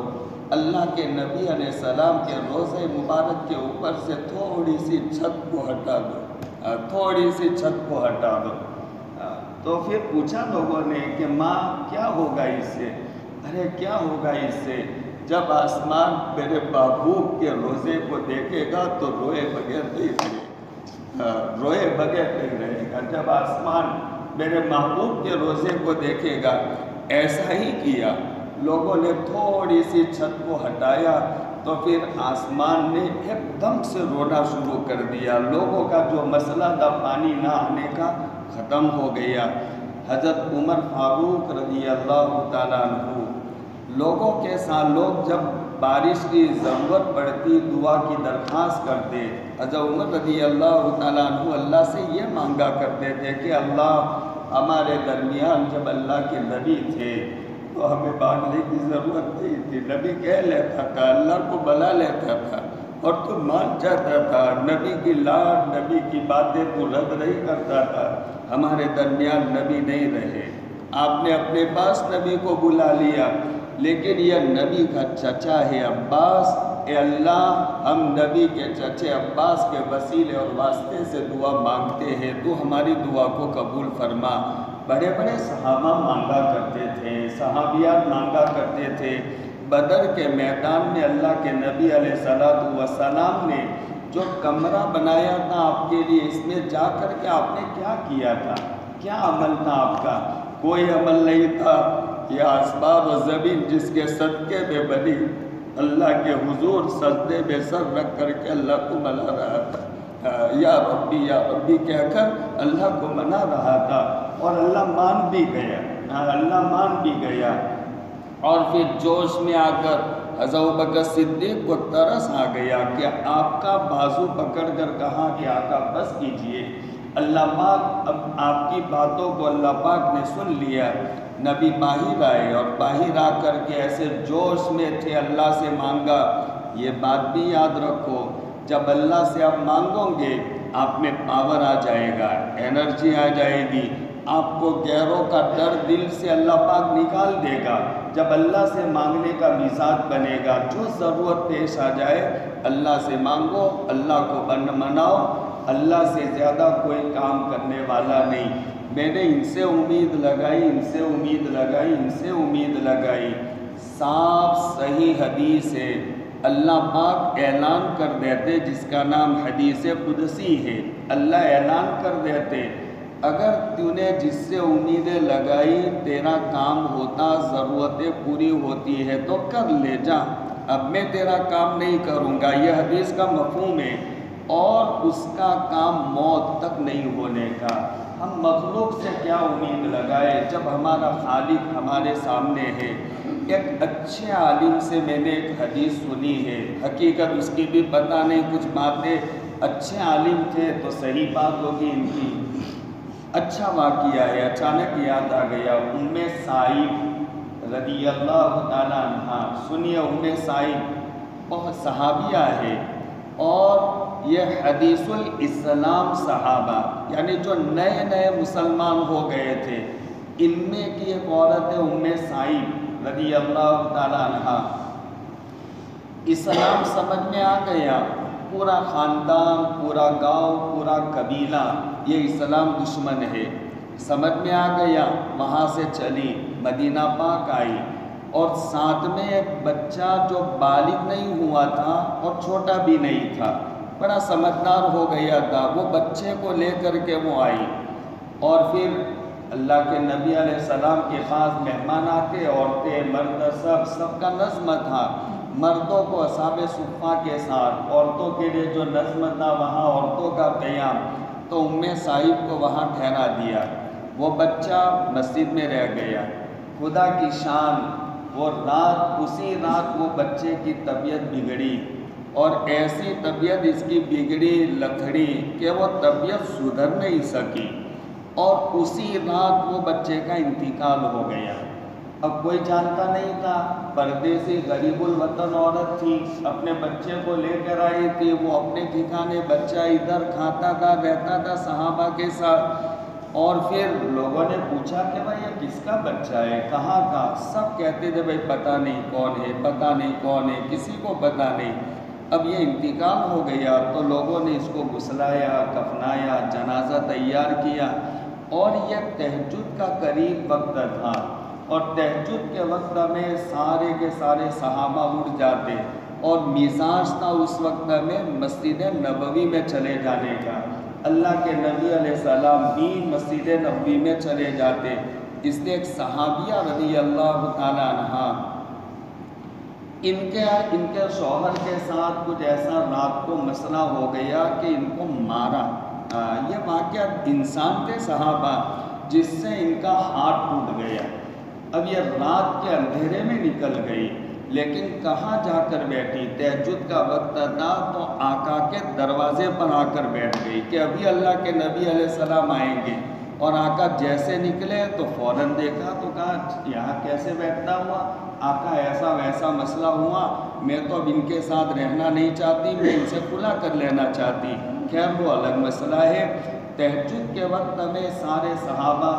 اللہ کے نبی علیہ السلام کے روضہ مبارک کے اوپر سے تھوڑی سی چھت کو ہٹا دو، تھوڑی سی چھت کو ہٹا دو۔ تو پھر پوچھا لوگوں نے کہ ماں کیا ہوگا اس سے؟ ارے کیا ہوگا اس سے؟ جب آسمان میرے محبوب کے روزے کو دیکھے گا تو روئے بغیر نہیں رہے گا، روئے بغیر نہیں رہے گا۔ جب آسمان میرے محبوب کے روزے کو دیکھے گا۔ ایسا ہی کیا، لوگوں نے تھوڑی سی چھت کو ہٹایا تو پھر آسمان نے ایک دم سے رونا شروع کر دیا۔ لوگوں کا جو مسئلہ تھا پانی نہ آنے کا ختم ہو گیا۔ حضرت عمر فاروق رضی اللہ تعالیٰ عنہ لوگوں کے ساتھ، لوگ جب بارش کی ضرورت پڑتی دعا کی درخواست کرتے، حضرت عمر رضی اللہ تعالیٰ عنہ اللہ سے یہ مانگا کرتے تھے کہ اللہ، ہمارے درمیان جب اللہ کے نبی تھے تو ہمیں مانگنے کی ضرورت نہیں تھی، نبی کہہ لیتا تھا، اللہ کو بلا لیتا تھا اور تو مان جاتا تھا، نبی کی لاڈ، نبی کی باتیں تو رد نہیں کرتا تھا۔ ہمارے درمیان نبی نہیں رہے، آپ نے اپنے پاس نبی کو بلا لیا، لیکن یہ نبی کا چچا ہے عباس، اے اللہ ہم نبی کے چچے عباس کے وسیلے اور واسطے سے دعا مانگتے ہیں، تو ہماری دعا کو قبول فرما۔ بڑے بڑے صحابہ مانگا کرتے تھے، صحابیات مانگا کرتے تھے۔ بدر کے میدان میں اللہ کے نبی علیہ السلام نے جو کمرہ بنایا تھا آپ کے لیے، اس میں جا کر کے آپ نے کیا کیا تھا؟ کیا عمل تھا آپ کا؟ کوئی عمل نہیں تھا۔ یہ آسمان و زمین جس کے صدقے میں بنی، اللہ کے حضور سجدے میں سر رکھ کر کے اللہ کو منا رہا تھا، یا ربی کہہ کر اللہ کو منا رہا تھا، اور اللہ مان بھی گیا، اللہ مان بھی گیا۔ اور پھر جوش میں آ کر حضرت ابوبکر صدیق کو ترس آ گیا کہ آپ کا بازو پکڑ کر کہا کہ آقا بس کیجئے، اللہ پاک اب آپ کی باتوں کو اللہ پاک نے سن لیا۔ نبی باہر آئے اور باہر آ کر کے ایسے جوش میں تھے، اللہ سے مانگا۔ یہ بات بھی یاد رکھو، جب اللہ سے آپ مانگو گے آپ میں پاور آ جائے گا، انرجی آ جائے گی، آپ کو غیروں کا ڈر دل سے اللہ پاک نکال دے گا۔ جب اللہ سے مانگنے کا مزاج بنے گا، جو ضرورت پیش آ جائے اللہ سے مانگو، اللہ کو مناؤ، اللہ سے زیادہ کوئی کام کرنے والا نہیں۔ میں نے ان سے امید لگائی، ان سے امید لگائی، ان سے امید لگائی۔ صاف صحیح حدیث ہے، اللہ پاک اعلان کر دیتے، جس کا نام حدیث قدسی ہے، اللہ اعلان کر دیتے، اگر تو نے جس سے امیدیں لگائی تیرا کام ہوتا، ضرورتیں پوری ہوتی ہے تو کر لے جا، اب میں تیرا کام نہیں کروں گا۔ یہ حدیث کا مفہوم ہے، اور اس کا کام موت تک نہیں ہونے کا۔ ہم مخلوق سے کیا امید لگائے جب ہمارا خالق ہمارے سامنے ہے۔ ایک اچھے عالم سے میں نے ایک حدیث سنی ہے، حقیقت اس کی بھی پتہ نہیں، کچھ باتیں اچھے عالم تھے تو صحیح بات ہوگی ان کی۔ اچھا واقعہ ہے، اچانک یاد آ گیا، ام سائب رضی اللہ تعالیٰ عنہ، سنیے ام سائب بہت صحابیہ ہے، اور یہ حدیث الاسلام صحابہ یعنی جو نئے نئے مسلمان ہو گئے تھے، ان میں کی ایک عورت ہے ام سعید رضی اللہ تعالیٰ عنہ۔ اسلام سمجھ میں آ گیا، پورا خاندان، پورا گاؤں، پورا قبیلہ یہ اسلام دشمن ہے، سمجھ میں آ گیا، وہاں سے چلی مدینہ پاک آئی، اور ساتھ میں ایک بچہ جو بالغ نہیں ہوا تھا اور چھوٹا بھی نہیں تھا، بڑا سمجھدار ہو گیا تھا، وہ بچے کو لے کر کے وہ آئی، اور پھر اللہ کے نبی علیہ السلام کے پاس مہمان آتے، عورتیں مرد سب کا نظم تھا، مردوں کو اصحاب صفہ کے ساتھ، عورتوں کے لیے جو نظم تھا وہاں عورتوں کا قیام، تو ام سعید کو وہاں ٹھہرا دیا، وہ بچہ مسجد میں رہ گیا۔ خدا کی شان، وہ رات، اسی رات وہ بچے کی طبیعت بگڑی، اور ایسی طبیعت اس کی بگڑی لکھڑی کہ وہ طبیعت سدھر نہیں سکی، اور اسی رات وہ بچے کا انتقال ہو گیا۔ اب کوئی جانتا نہیں تھا، پردیسی غریب الوطن عورت تھی، اپنے بچے کو لے کر آئی تھی، وہ اپنے ٹھکانے بچہ ادھر کھاتا تھا، رہتا تھا صحابہ کے ساتھ، اور پھر لوگوں نے پوچھا کہ بھائی یہ کس کا بچہ ہے، کہاں کا؟ سب کہتے تھے بھائی پتہ نہیں کون ہے، پتہ نہیں کون ہے، کسی کو پتہ نہیں۔ اب یہ انتقال ہو گیا تو لوگوں نے اس کو غسلایا، کفنایا، جنازہ تیار کیا، اور یہ تہجد کا قریب وقت تھا، اور تہجد کے وقت میں سارے کے سارے صحابہ اٹھ جاتے، اور مزاج تھا اس وقت میں مسجد نبوی میں چلے جانے کا، اللہ کے نبی علیہ السلام بھی مسجد نبوی میں چلے جاتے۔ اس نے ایک صحابیہ رضی اللہ تعالیٰ عنہ، ان کے شوہر کے ساتھ کچھ ایسا رات کو مسئلہ ہو گیا کہ ان کو مارا۔ یہ واقعہ انسان تھے صحابہ، جس سے ان کا ہاتھ ٹوٹ گیا۔ اب یہ رات کے اندھیرے میں نکل گئی، لیکن کہاں جا کر بیٹھی؟ تہجد کا وقت تھا تو آقا کے دروازے پر آ کر بیٹھ گئی کہ ابھی اللہ کے نبی علیہ السلام آئیں گے، اور آقا جیسے نکلے تو فوراً دیکھا تو کہا یہاں کیسے بیٹھتا ہوا؟ آقا ایسا ویسا مسئلہ ہوا، میں تو اب ان کے ساتھ رہنا نہیں چاہتی، میں ان سے کھلا کر لینا چاہتی۔ خیر وہ الگ مسئلہ ہے۔ تہجد کے وقت میں سارے صحابہ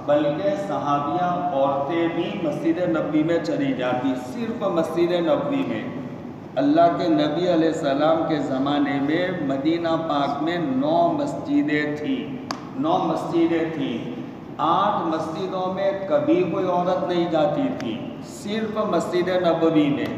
بلکہ صحابیہ عورتیں بھی مسجد نبوی میں چلی جاتی، صرف مسجد نبوی میں۔ اللہ کے نبی علیہ السلام کے زمانے میں مدینہ پاک میں 9 مسجدیں تھیں، 9 مسجدیں تھیں، 8 مسجدوں میں کبھی کوئی عورت نہیں جاتی تھی، صرف مسجد نبوی میں۔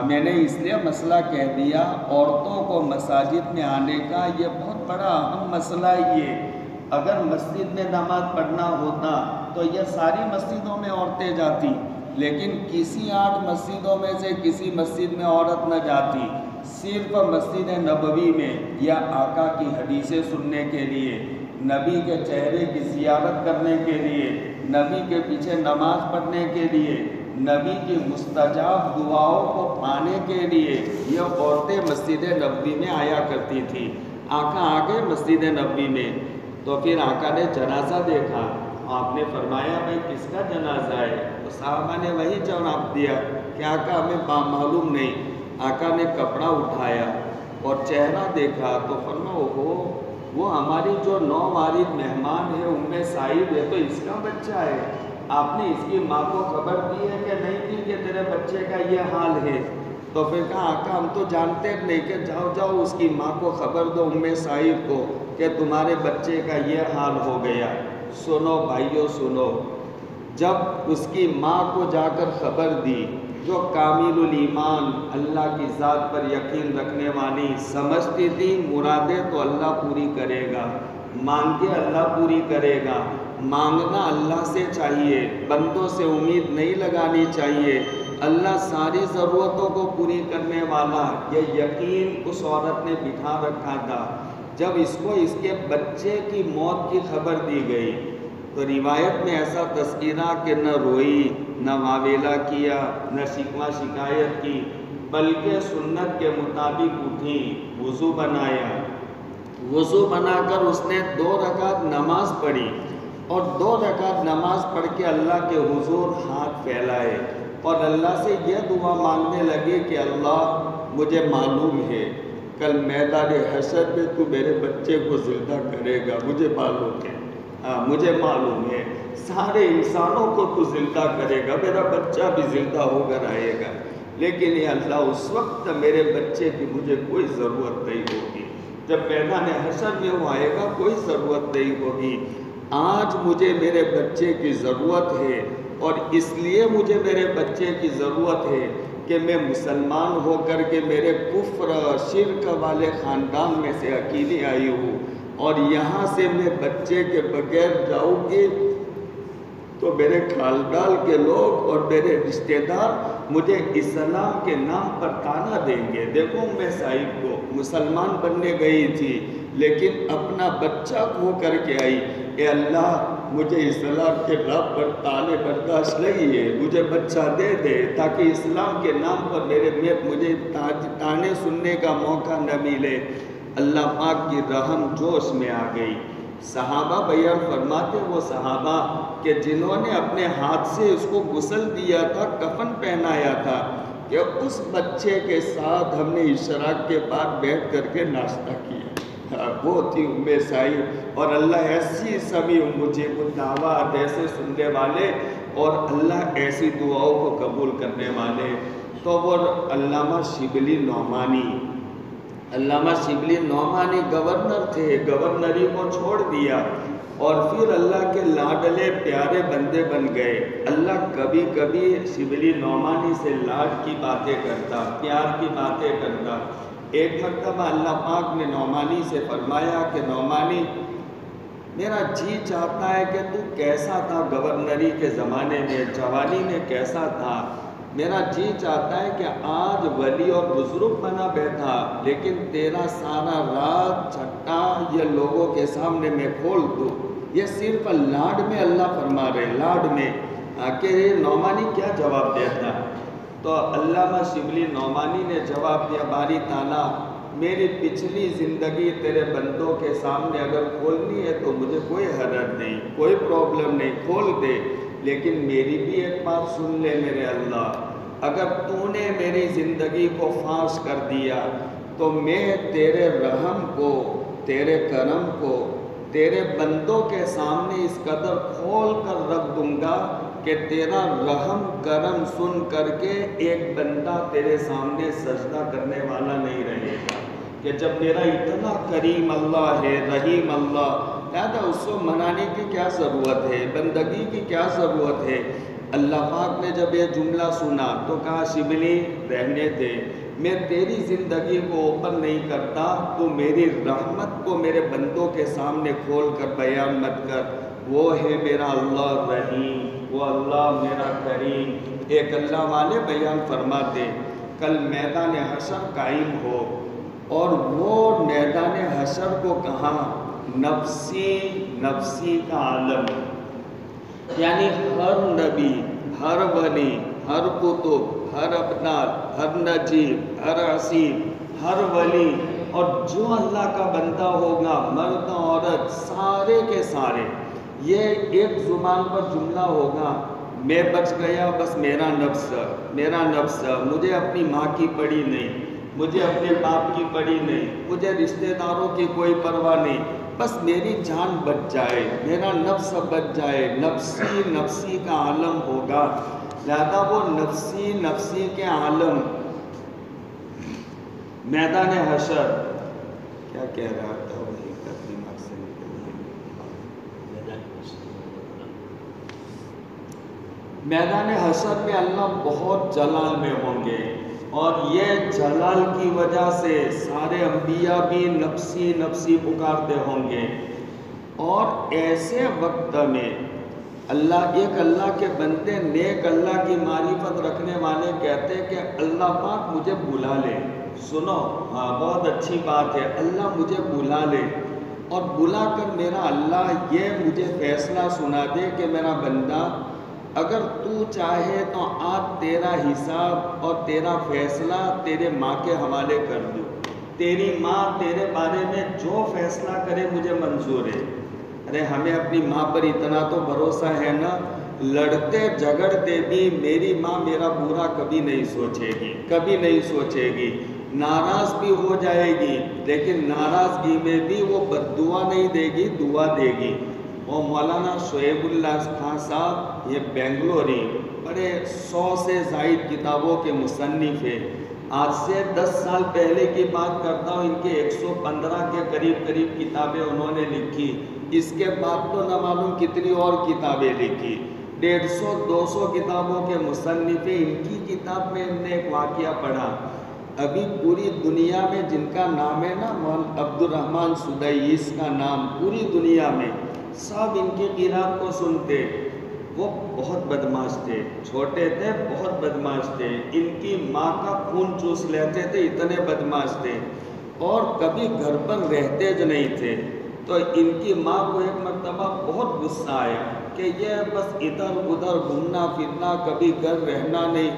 میں نے اس لیے مسئلہ کہہ دیا، عورتوں کو مساجد میں آنے کا یہ بہت بڑا اہم مسئلہ ہے۔ یہ اگر مسجد میں نماز پڑھنا ہوتا تو یہ ساری مسجدوں میں عورتیں جاتی، لیکن کسی 8 مسجدوں میں سے کسی مسجد میں عورت نہ جاتی، صرف مسجد نبوی میں، یا آقا کی حدیثیں سننے کے لیے، نبی کے چہرے کی زیارت کرنے کے لیے، نبی کے پیچھے نماز پڑھنے کے لیے، نبی کی مستجاب دعاؤں کو پانے کے لیے یہ عورتیں مسجد نبوی میں آیا کرتی تھی۔ آقا آگے مسجد نبوی میں، تو پھر آقا نے جنازہ دیکھا، آپ نے فرمایا بھائی کس کا جنازہ ہے؟ تو صحابہ نے وہی جواب دیا کہ آقا ہمیں معلوم نہیں۔ آقا نے کپڑا اٹھایا اور چہرہ دیکھا تو فرمایا اوہو، وہ ہماری جو نووالد مہمان ہے ام سعید ہے، تو اس کا بچہ ہے۔ آپ نے اس کی ماں کو خبر دی ہے کہ نہیں دی کہ تیرے بچے کا یہ حال ہے؟ تو پھر کہا آقا ہم تو جانتے نہیں، کہ جاؤ اس کی ماں کو خبر دو ام سعید کو کہ تمہارے بچے کا یہ حال ہو گیا۔ سنو بھائیو سنو، جب اس کی ماں کو جا کر خبر دی، جو کامل الایمان اللہ کی ذات پر یقین رکھنے والی، سمجھتی تھی مرادیں تو اللہ پوری کرے گا، مانگے اللہ پوری کرے گا، مانگنا اللہ سے چاہیے، بندوں سے امید نہیں لگانی چاہیے، اللہ ساری ضرورتوں کو پوری کرنے والا، یہ یقین اس عورت نے بٹھا رکھا تھا۔ جب اس کو اس کے بچے کی موت کی خبر دی گئی تو روایت میں ایسا تذکرہ کہ نہ روئی، نہ واویلا کیا، نہ شکوہ شکایت کی، بلکہ سنت کے مطابق اٹھی، وضو بنایا، وضو بنا کر اس نے 2 رکعت نماز پڑھی، اور 2 رکعت نماز پڑھ کے اللہ کے حضور ہاتھ پھیلائے اور اللہ سے یہ دعا مانگنے لگے کہ اللہ مجھے معلوم ہے کل میدان حشر میں تو میرے بچے کو زندہ کرے گا، مجھے معلوم ہے، ہاں مجھے معلوم ہے، سارے انسانوں کو تو زندہ کرے گا، میرا بچہ بھی زندہ ہو کر آئے گا، لیکن اے اللہ اس وقت میرے بچے کی مجھے کوئی ضرورت نہیں ہوگی، جب میدان حشر میں وہ آئے گا کوئی ضرورت نہیں ہوگی۔ آج مجھے میرے بچے کی ضرورت ہے، اور اس لیے مجھے میرے بچے کی ضرورت ہے کہ میں مسلمان ہو کر کے میرے کفر شرک والے خاندان میں سے اکیلی آئی ہوں، اور یہاں سے میں بچے کے بغیر جاؤں گی تو میرے خاندان کے لوگ اور میرے رشتہ دار مجھے اسلام کے نام پر طعنہ دیں گے۔ دیکھو میں صاحب کو مسلمان بننے گئی تھی لیکن اپنا بچہ کھو کر کے آئی، اے اللہ مجھے اسلام کے نام پر طعنے برداشت نہیں ہے، مجھے بچہ دے دے تاکہ اسلام کے نام پر مجھے طعنے سننے کا موقع نہ ملے۔ اللہ پاک کی رحم جوش میں آ گئی۔ صحابہ بیان فرماتے وہ صحابہ کہ جنہوں نے اپنے ہاتھ سے اس کو غسل دیا تھا، کفن پہنایا تھا، کہ اس بچے کے ساتھ ہم نے اشراق کے بعد بیٹھ کر کے ناشتہ کیا، وہ تھی ام سعید۔ اور اللہ ایسی سمیع مجیب الدعوات، ایسے سننے والے اور اللہ ایسی دعاؤں کو قبول کرنے والے۔ تو وہ علامہ شبلی نعمانی گورنر تھے، گورنری کو چھوڑ دیا اور پھر اللہ کے لاڈلے پیارے بندے بن گئے۔ اللہ کبھی کبھی شبلی نعمانی سے لاڈ کی باتیں کرتا، پیار کی باتیں کرتا۔ ایک مرتبہ اللہ پاک نے نعمانی سے فرمایا کہ نعمانی میرا جی چاہتا ہے کہ تو کیسا تھا گورنری کے زمانے میں، جوانی میں کیسا تھا، میرا جی چاہتا ہے کہ آج ولی اور بزرگ بنا بیٹھا لیکن تیرا سارا راز چھٹا یہ لوگوں کے سامنے میں کھول دوں۔ یہ صرف لاڈ میں اللہ فرما رہے، لاڈ میں کہ نعمانی کیا جواب دیتا۔ تو علامہ شبلی نعمانی نے جواب دیا، باری تعالیٰ میری پچھلی زندگی تیرے بندوں کے سامنے اگر کھولنی ہے تو مجھے کوئی حرج نہیں، کوئی پرابلم نہیں، کھول دے، لیکن میری بھی ایک بات سن لے میرے اللہ، اگر تو نے میری زندگی کو فاش کر دیا تو میں تیرے رحم کو، تیرے کرم کو تیرے بندوں کے سامنے اس قدر کھول کر رکھ دوں گا کہ تیرا رحم کرم سن کر کے ایک بندہ تیرے سامنے سجدہ کرنے والا نہیں رہے گا، کہ جب میرا اتنا کریم اللہ ہے، رحیم اللہ، لہذا اس کو منانے کی کیا ضرورت ہے، بندگی کی کیا ضرورت ہے۔ اللہ پاک نے جب یہ جملہ سنا تو کہا شبلی رہنے دے، میں تیری زندگی کو اوپن نہیں کرتا، تو میری رحمت کو میرے بندوں کے سامنے کھول کر بیان مت کر، وہ ہے میرا اللہ رحیم، وہ اللہ میرا کریم۔ ایک اللہ والے بیان فرماتے کل میدان حشر قائم ہو، اور وہ میدان حشر کو کہا نفسی نفسی کا عالم، یعنی ہر نبی، ہر ولی، ہر کتب، ہر ابدال، ہر نجیب، ہر عصیب، ہر ولی اور جو اللہ کا بندہ ہوگا، مرد عورت، سارے کے سارے یہ ایک زبان پر جملہ ہوگا، میں بچ گیا بس میرا نفس، میرا نفس، مجھے اپنی ماں کی پڑی نہیں، مجھے اپنے باپ کی پڑی نہیں، مجھے رشتہ داروں کی کوئی پرواہ نہیں، بس میری جان بچ جائے، میرا نفس بچ جائے، نفسی نفسی کا عالم ہوگا۔ لہذا وہ نفسی نفسی کے عالم میدان حشر کیا کہہ رہا تھا وہی دماغ سے نکل گیا۔ میدان حشر میں اللہ بہت جلال میں ہوں گے، اور یہ جلال کی وجہ سے سارے انبیاء بھی نفسی نفسی پکارتے ہوں گے، اور ایسے وقت میں اللہ ایک اللہ کے بندے نیک اللہ کی معرفت رکھنے والے کہتے کہ اللہ پاک مجھے بلا لے، سنو ہاں بہت اچھی بات ہے، اللہ مجھے بلا لے اور بلا کر میرا اللہ یہ مجھے فیصلہ سنا دے کہ میرا بندہ اگر تو چاہے تو آج تیرا حساب اور تیرا فیصلہ تیرے ماں کے حوالے کر دوں، تیری ماں تیرے بارے میں جو فیصلہ کرے مجھے منظور ہے۔ ارے ہمیں اپنی ماں پر اتنا تو بھروسہ ہے نا، لڑتے جھگڑتے بھی میری ماں میرا برا کبھی نہیں سوچے گی، کبھی نہیں سوچے گی، ناراض بھی ہو جائے گی، لیکن ناراضگی میں بھی وہ بد دعا نہیں دے گی، دعا دے گی۔ اور مولانا شعیب اللہ خان صاحب یہ بنگلوری بڑے 100 سے زائد کتابوں کے مصنف ہیں۔ آج سے 10 سال پہلے کی بات کرتا ہوں، ان کے 115 کے قریب کتابیں انہوں نے لکھی۔ اس کے بعد تو نہ معلوم کتنی اور کتابیں لکھی، 150-200 کتابوں کے مصنف ہیں۔ ان کی کتاب میں ہم نے ایک واقعہ پڑھا، ابھی پوری دنیا میں جن کا نام ہے نا، مولانا عبد الرحمن سدیس کا نام، پوری دنیا میں سب ان کی قرات کو سنتے۔ وہ بہت بدماش تھے، چھوٹے تھے، بہت بدماش تھے، ان کی ماں کا خون چوس لیتے تھے، اتنے بدماش تھے، اور کبھی گھر پر رہتے جو نہیں تھے۔ تو ان کی ماں کو ایک مرتبہ بہت غصہ آیا کہ یہ بس ادھر ادھر گھومنا پھرنا، کبھی گھر رہنا نہیں۔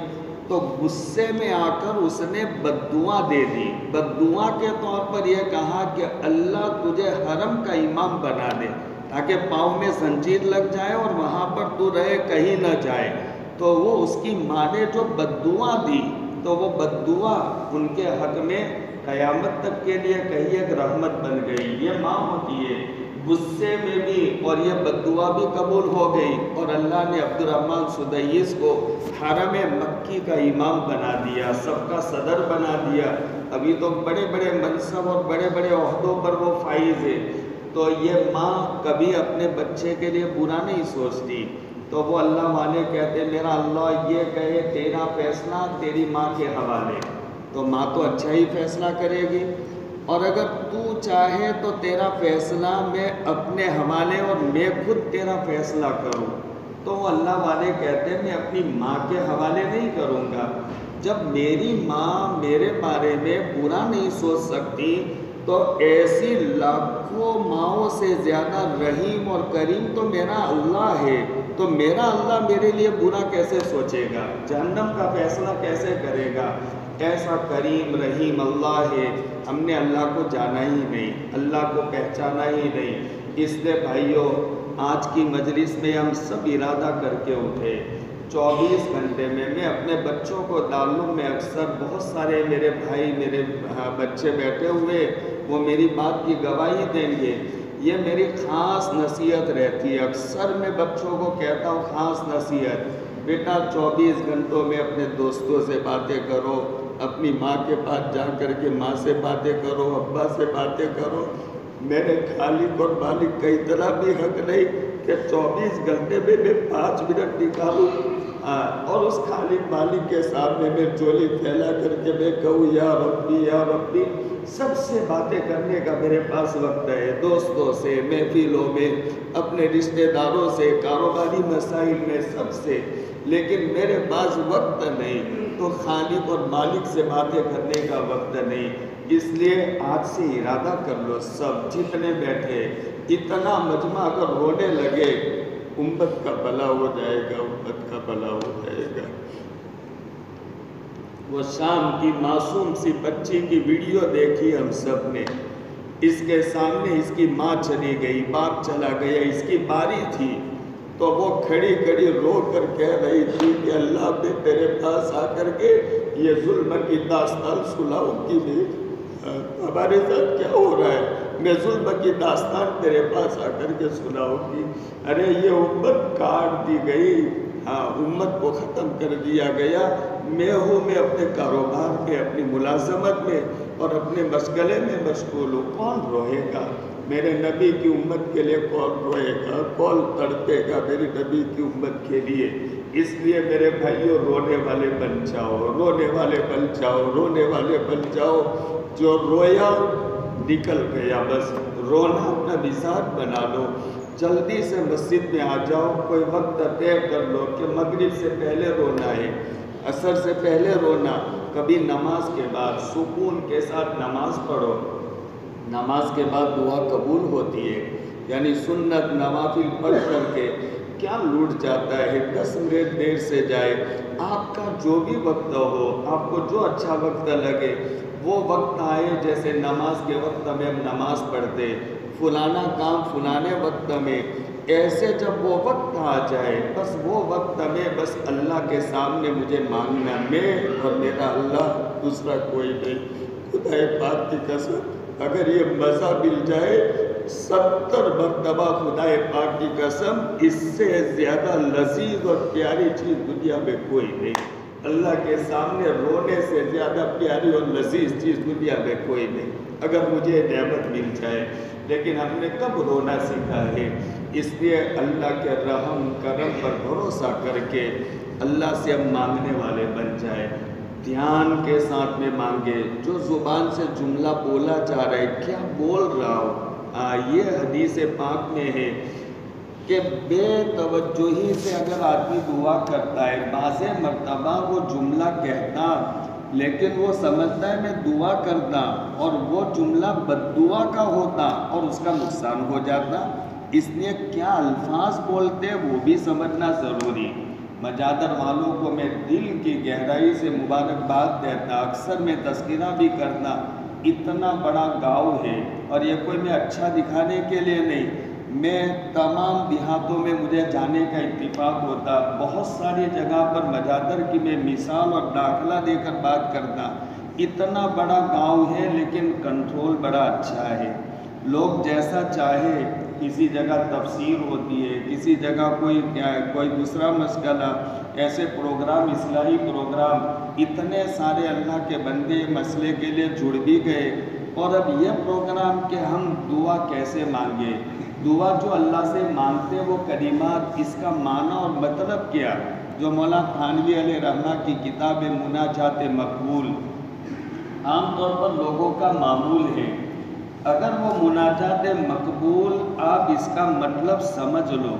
تو غصے میں آ کر اس نے بد دعا دے دی۔ بد دعا کے طور پر یہ کہا کہ اللہ تجھے حرم کا امام بنا دے، تاکہ پاؤں میں زنجیر لگ جائے اور وہاں پر تو رہے، کہیں نہ جائے۔ تو وہ اس کی ماں نے جو بد دعا دی، تو وہ بد دعا ان کے حق میں قیامت تک کے لیے کہیں ایک رحمت بن گئی۔ یہ ماں ہوتی ہے، غصے میں بھی، اور یہ بد دعا بھی قبول ہو گئی، اور اللہ نے عبد الرحمن سدیس کو حرم مکی کا امام بنا دیا، سب کا صدر بنا دیا۔ ابھی تو بڑے بڑے منصب اور بڑے بڑے عہدوں پر وہ فائز ہے۔ تو یہ ماں کبھی اپنے بچے کے لیے برا نہیں سوچتی۔ تو وہ اللہ والے کہتے میرا اللہ یہ کہے تیرا فیصلہ تیری ماں کے حوالے، تو ماں تو اچھا ہی فیصلہ کرے گی، اور اگر تو چاہے تو تیرا فیصلہ میں اپنے حوالے اور میں خود تیرا فیصلہ کروں، تو وہ اللہ والے کہتے ہیں میں اپنی ماں کے حوالے نہیں کروں گا۔ جب میری ماں میرے بارے میں برا نہیں سوچ سکتی، تو ایسی لاکھوں ماؤں سے زیادہ رحیم اور کریم تو میرا اللہ ہے، تو میرا اللہ میرے لیے برا کیسے سوچے گا، جہنم کا فیصلہ کیسے کرے گا؟ ایسا کریم رحیم اللہ ہے، ہم نے اللہ کو جانا ہی نہیں، اللہ کو پہچانا ہی نہیں۔ اس لیے بھائیوں، آج کی مجلس میں ہم سب ارادہ کر کے اٹھے، 24 گھنٹے میں میں اپنے بچوں کو دارالعلوم میں اکثر بہت سارے میرے بھائی میرے بچے بیٹھے ہوئے، وہ میری بات کی گواہی دیں گے۔ یہ میری خاص نصیحت رہتی ہے، اکثر میں بچوں کو کہتا ہوں خاص نصیحت، بیٹا 24 گھنٹوں میں اپنے دوستوں سے باتیں کرو، اپنی ماں کے پاس جا کر کے ماں سے باتیں کرو، ابا سے باتیں کرو۔ میرے خالق اور مالک کا اتنا بھی حق نہیں کہ 24 گھنٹے میں 5 منٹ نکالوں اور اس خالق مالک کے سامنے میں چولی پھیلا کر کے میں کہوں یا ربی، سب سے باتیں کرنے کا میرے پاس وقت ہے، دوستوں سے، محفلوں میں، اپنے رشتہ داروں سے، کاروباری مسائل میں، سب سے، لیکن میرے پاس وقت نہیں، تو خالق اور مالک سے باتیں کرنے کا وقت نہیں۔ اس لیے آج سے ارادہ کر لو، سب جتنے بیٹھے، اتنا مجمع اگر رونے لگے، امت کا بھلا ہو جائے گا، امت کا بھلا ہو جائے گا۔ وہ شام کی معصوم سی بچی کی ویڈیو دیکھی ہم سب نے، اس کے سامنے اس کی ماں چلی گئی، باپ چلا گیا، اس کی باری تھی، تو وہ کھڑی کھڑی رو کر کہہ رہی تھی کہ اللہ میں تیرے پاس آ کر کے یہ ظلم کی داستان سناؤں گی، بھی ہمارے ساتھ کیا ہو رہا ہے، میں ظلم کی داستان تیرے پاس آ کر کے سناؤں گی۔ ارے یہ امت کاٹ دی گئی، امت کو ختم کر دیا گیا، میں اپنے کاروبار میں، اپنی ملازمت میں اور اپنے مشغلے میں مشغول ہوں، کون روئے گا میرے نبی کی امت کے لیے؟ کون روئے گا، کون تڑپے گا میری نبی کی امت کے لیے؟ اس لیے میرے بھائیوں، رونے والے بن جاؤ، رونے والے بن جاؤ، رونے والے بن جاؤ۔ جو رویا نکل گیا، بس رونا اپنا مزاج بنا لو، جلدی سے مسجد میں آ جاؤ، کوئی وقت طے کر لو کہ مغرب سے پہلے رونا ہے، عصر سے پہلے رونا، کبھی نماز کے بعد سکون کے ساتھ نماز پڑھو، نماز کے بعد دعا قبول ہوتی ہے، یعنی سنت نوافل پڑھ کر کے کیا لوٹ جاتا ہے، 10 منٹ دیر سے جائے، آپ کا جو بھی وقت ہو، آپ کو جو اچھا وقت لگے وہ وقت آئے، جیسے نماز کے وقت میں ہم نماز پڑھتے، فلانا کام فلانے وقت میں، ایسے جب وہ وقت آ جائے، بس وہ وقت میں بس اللہ کے سامنے مجھے مانگنا، میں اور میرا اللہ دوسرا کوئی نہیں۔ خدا پاک کی قسم اگر یہ مزہ مل جائے 70 مرتبہ خدا پاک کی قسم اس سے زیادہ لذیذ اور پیاری چیز دنیا میں کوئی نہیں۔ اللہ کے سامنے رونے سے زیادہ پیاری اور لذیذ چیز دنیا میں کوئی نہیں اگر مجھے نعمت مل جائے۔ لیکن ہم نے کب رونا سیکھا ہے؟ اس لیے اللہ کے رحم کرم پر بھروسہ کر کے اللہ سے ہم مانگنے والے بن جائیں، دھیان کے ساتھ میں مانگے۔ جو زبان سے جملہ بولا جا رہا ہے کیا بول رہا ہو؟ یہ حدیث پاک میں ہے کہ بے توجہی سے اگر آدمی دعا کرتا ہے، بعض مرتبہ وہ جملہ کہتا لیکن وہ سمجھتا ہے میں دعا کرتا اور وہ جملہ بد دعا کا ہوتا اور اس کا نقصان ہو جاتا۔ اس لیے کیا الفاظ بولتے وہ بھی سمجھنا ضروری۔ مجادر والوں کو میں دل کی گہرائی سے مبارکباد دیتا، اکثر میں تذکرہ بھی کرنا۔ اتنا بڑا گاؤں ہے اور یہ کوئی میں اچھا دکھانے کے لیے نہیں، میں تمام دیہاتوں میں مجھے جانے کا اتفاق ہوتا، بہت ساری جگہ پر مجادر کی میں مثال اور داخلہ دے کر بات کرتا۔ اتنا بڑا گاؤں ہے لیکن کنٹرول بڑا اچھا ہے، لوگ جیسا چاہے، کسی جگہ تفسیر ہوتی ہے، کسی جگہ کوئی دوسرا مسئلہ، ایسے پروگرام، اصلاحی پروگرام، اتنے سارے اللہ کے بندے مسئلے کے لیے جڑ بھی گئے۔ اور اب یہ پروگرام کہ ہم دعا کیسے مانگے، دعا جو اللہ سے مانگتے وہ کلمات، اس کا معنی اور مطلب کیا، جو مولانا تھانوی علیہ رحمہ کی کتاب مناجات مقبول عام طور پر لوگوں کا معمول ہے، اگر وہ مناجات مقبول آپ اس کا مطلب سمجھ لو،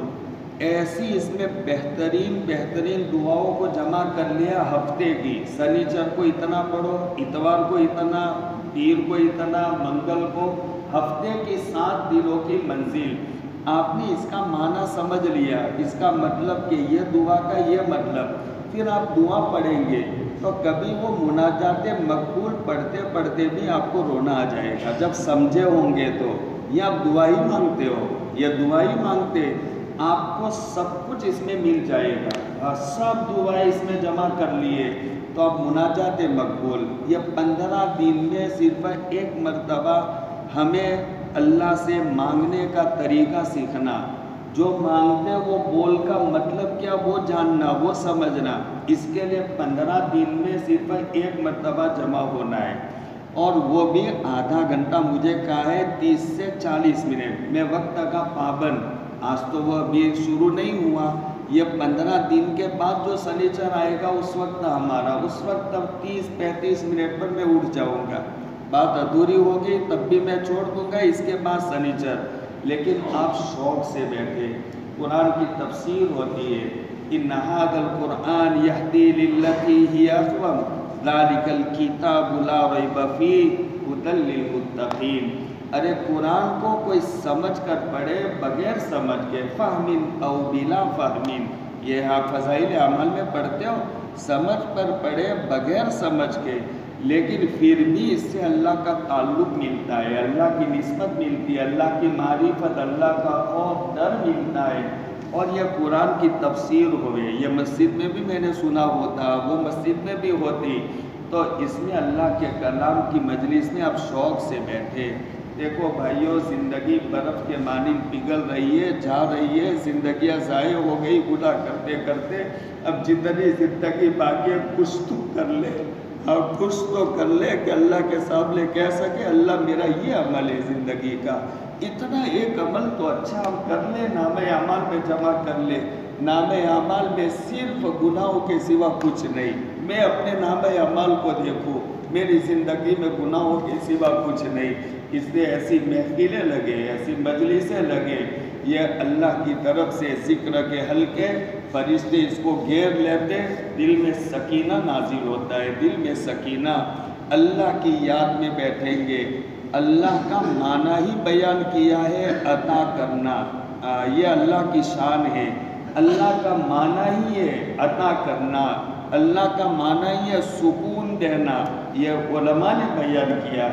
ایسی اس میں بہترین دعاؤں کو جمع کر لیا ہفتے کی، سنیچر کو اتنا پڑھو، اتوار کو اتنا، پیر کو اتنا، منگل کو، ہفتے کی 7 دنوں کی منزل۔ آپ نے اس کا معنی سمجھ لیا، اس کا مطلب کہ یہ دعا کا یہ مطلب، پھر آپ دعا پڑھیں گے تو کبھی وہ مناجات مقبول پڑھتے پڑھتے بھی آپ کو رونا آ جائے گا جب سمجھے ہوں گے تو۔ یہ آپ دعا ہی مانگتے ہو، یہ دعا ہی مانگتے، آپ کو سب کچھ اس میں مل جائے گا، سب دعائیں اس میں جمع کر لیے تو اب مناجات مقبول۔ یہ 15 دن میں صرف ایک مرتبہ ہمیں اللہ سے مانگنے کا طریقہ سیکھنا، جو مانگتے وہ بول کا مطلب کیا وہ جاننا، وہ سمجھنا، اس کے لیے 15 دن میں صرف ایک مرتبہ جمع ہونا ہے، اور وہ بھی آدھا گھنٹہ، مجھے کہا ہے 30 سے 40 منٹ، میں وقت کا پابند۔ آج تو وہ ابھی شروع نہیں ہوا، یہ 15 دن کے بعد جو سنیچر آئے گا اس وقت ہمارا، اس وقت اب 30-35 منٹ پر میں اٹھ جاؤں گا، بات ادھوری ہوگی تب بھی میں چھوڑ دوں گا، اس کے بعد سنیچر۔ لیکن آپ شوق سے بیٹھے، قرآن کی تفسیر ہوتی ہے، ان ھذا القرآن یہدی للتی ہی اقوم ذالک الکتاب لا ریب فیہ ھدی للمتقین۔ ارے قرآن کو کوئی سمجھ کر پڑھے، بغیر سمجھ کے، فہم او بلا فہم، یہ آپ فضائل اعمال میں پڑھتے ہو، سمجھ پر پڑھے بغیر سمجھ کے، لیکن پھر بھی اس سے اللہ کا تعلق ملتا ہے، اللہ کی نسبت ملتی ہے، اللہ کی معرفت، اللہ کا خوف ڈر ملتا ہے۔ اور یہ قرآن کی تفسیر ہوئے، یہ مسجد میں بھی میں نے سنا ہوتا، وہ مسجد میں بھی ہوتی، تو اس میں اللہ کے کلام کی مجلس میں آپ شوق سے بیٹھے۔ دیکھو بھائیو، زندگی برف کے مانند پگھل رہی ہے، جا رہی ہے، زندگیاں ضائع ہو گئی گناہ کرتے کرتے، اب جتنی زندگی باقی ہے کچھ تو کر لے، اور کچھ تو کر لے کہ اللہ کے سامنے کہہ سکے اللہ میرا یہ عمل ہے زندگی کا، اتنا ایک عمل تو اچھا ہم کر لیں، نام اعمال میں جمع کر لیں۔ نام اعمال میں صرف گناہوں کے سوا کچھ نہیں، میں اپنے نام اعمال کو دیکھوں، میری زندگی میں گناہوں کے سوا کچھ نہیں، اس لیے ایسی محفلیں لگے، ایسی مجلسیں لگے، یہ اللہ کی طرف سے ذکر کے حلقے، فرشتے اس کو گھیر لیتے، دل میں سکینہ نازل ہوتا ہے، دل میں سکینہ، اللہ کی یاد میں بیٹھیں گے۔ اللہ کا معنی ہی بیان کیا ہے، عطا کرنا، یہ اللہ کی شان ہے، اللہ کا معنی ہی ہے عطا کرنا، اللہ کا معنی ہی ہے سکون دینا، یہ علماء نے بیان کیا۔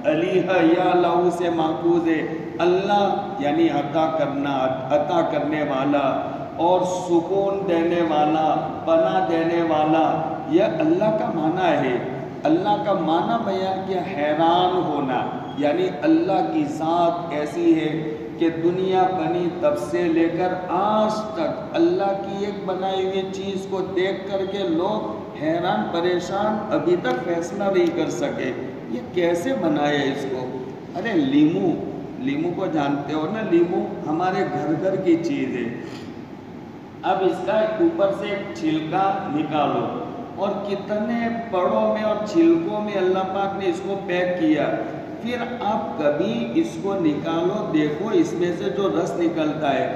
علیہ یا لہو سے ماخوذ ہے، اللہ یعنی عطا کرنا، عطا کرنے والا، اور سکون دینے والا، پناہ دینے والا، یہ اللہ کا معنی ہے۔ اللہ کا معنی بیان کیا؟ حیران ہونا، یعنی اللہ کی ذات ایسی ہے کہ دنیا بنی تب سے لے کر آج تک اللہ کی ایک بنائی ہوئی چیز کو دیکھ کر کے لوگ حیران پریشان ابھی تک فیصلہ نہیں کر سکے یہ کیسے بنایا اس کو۔ ارے لیمو کو جانتے ہو نا، لیمو ہمارے گھر گھر کی چیز ہے۔ اب اس کا اوپر سے ایک چھلکا نکالو اور کتنے پڑوں میں اور چھلکوں میں اللہ پاک نے اس کو پیک کیا، پھر آپ کبھی اس کو نکالو، دیکھو اس میں سے جو رس نکلتا ہے،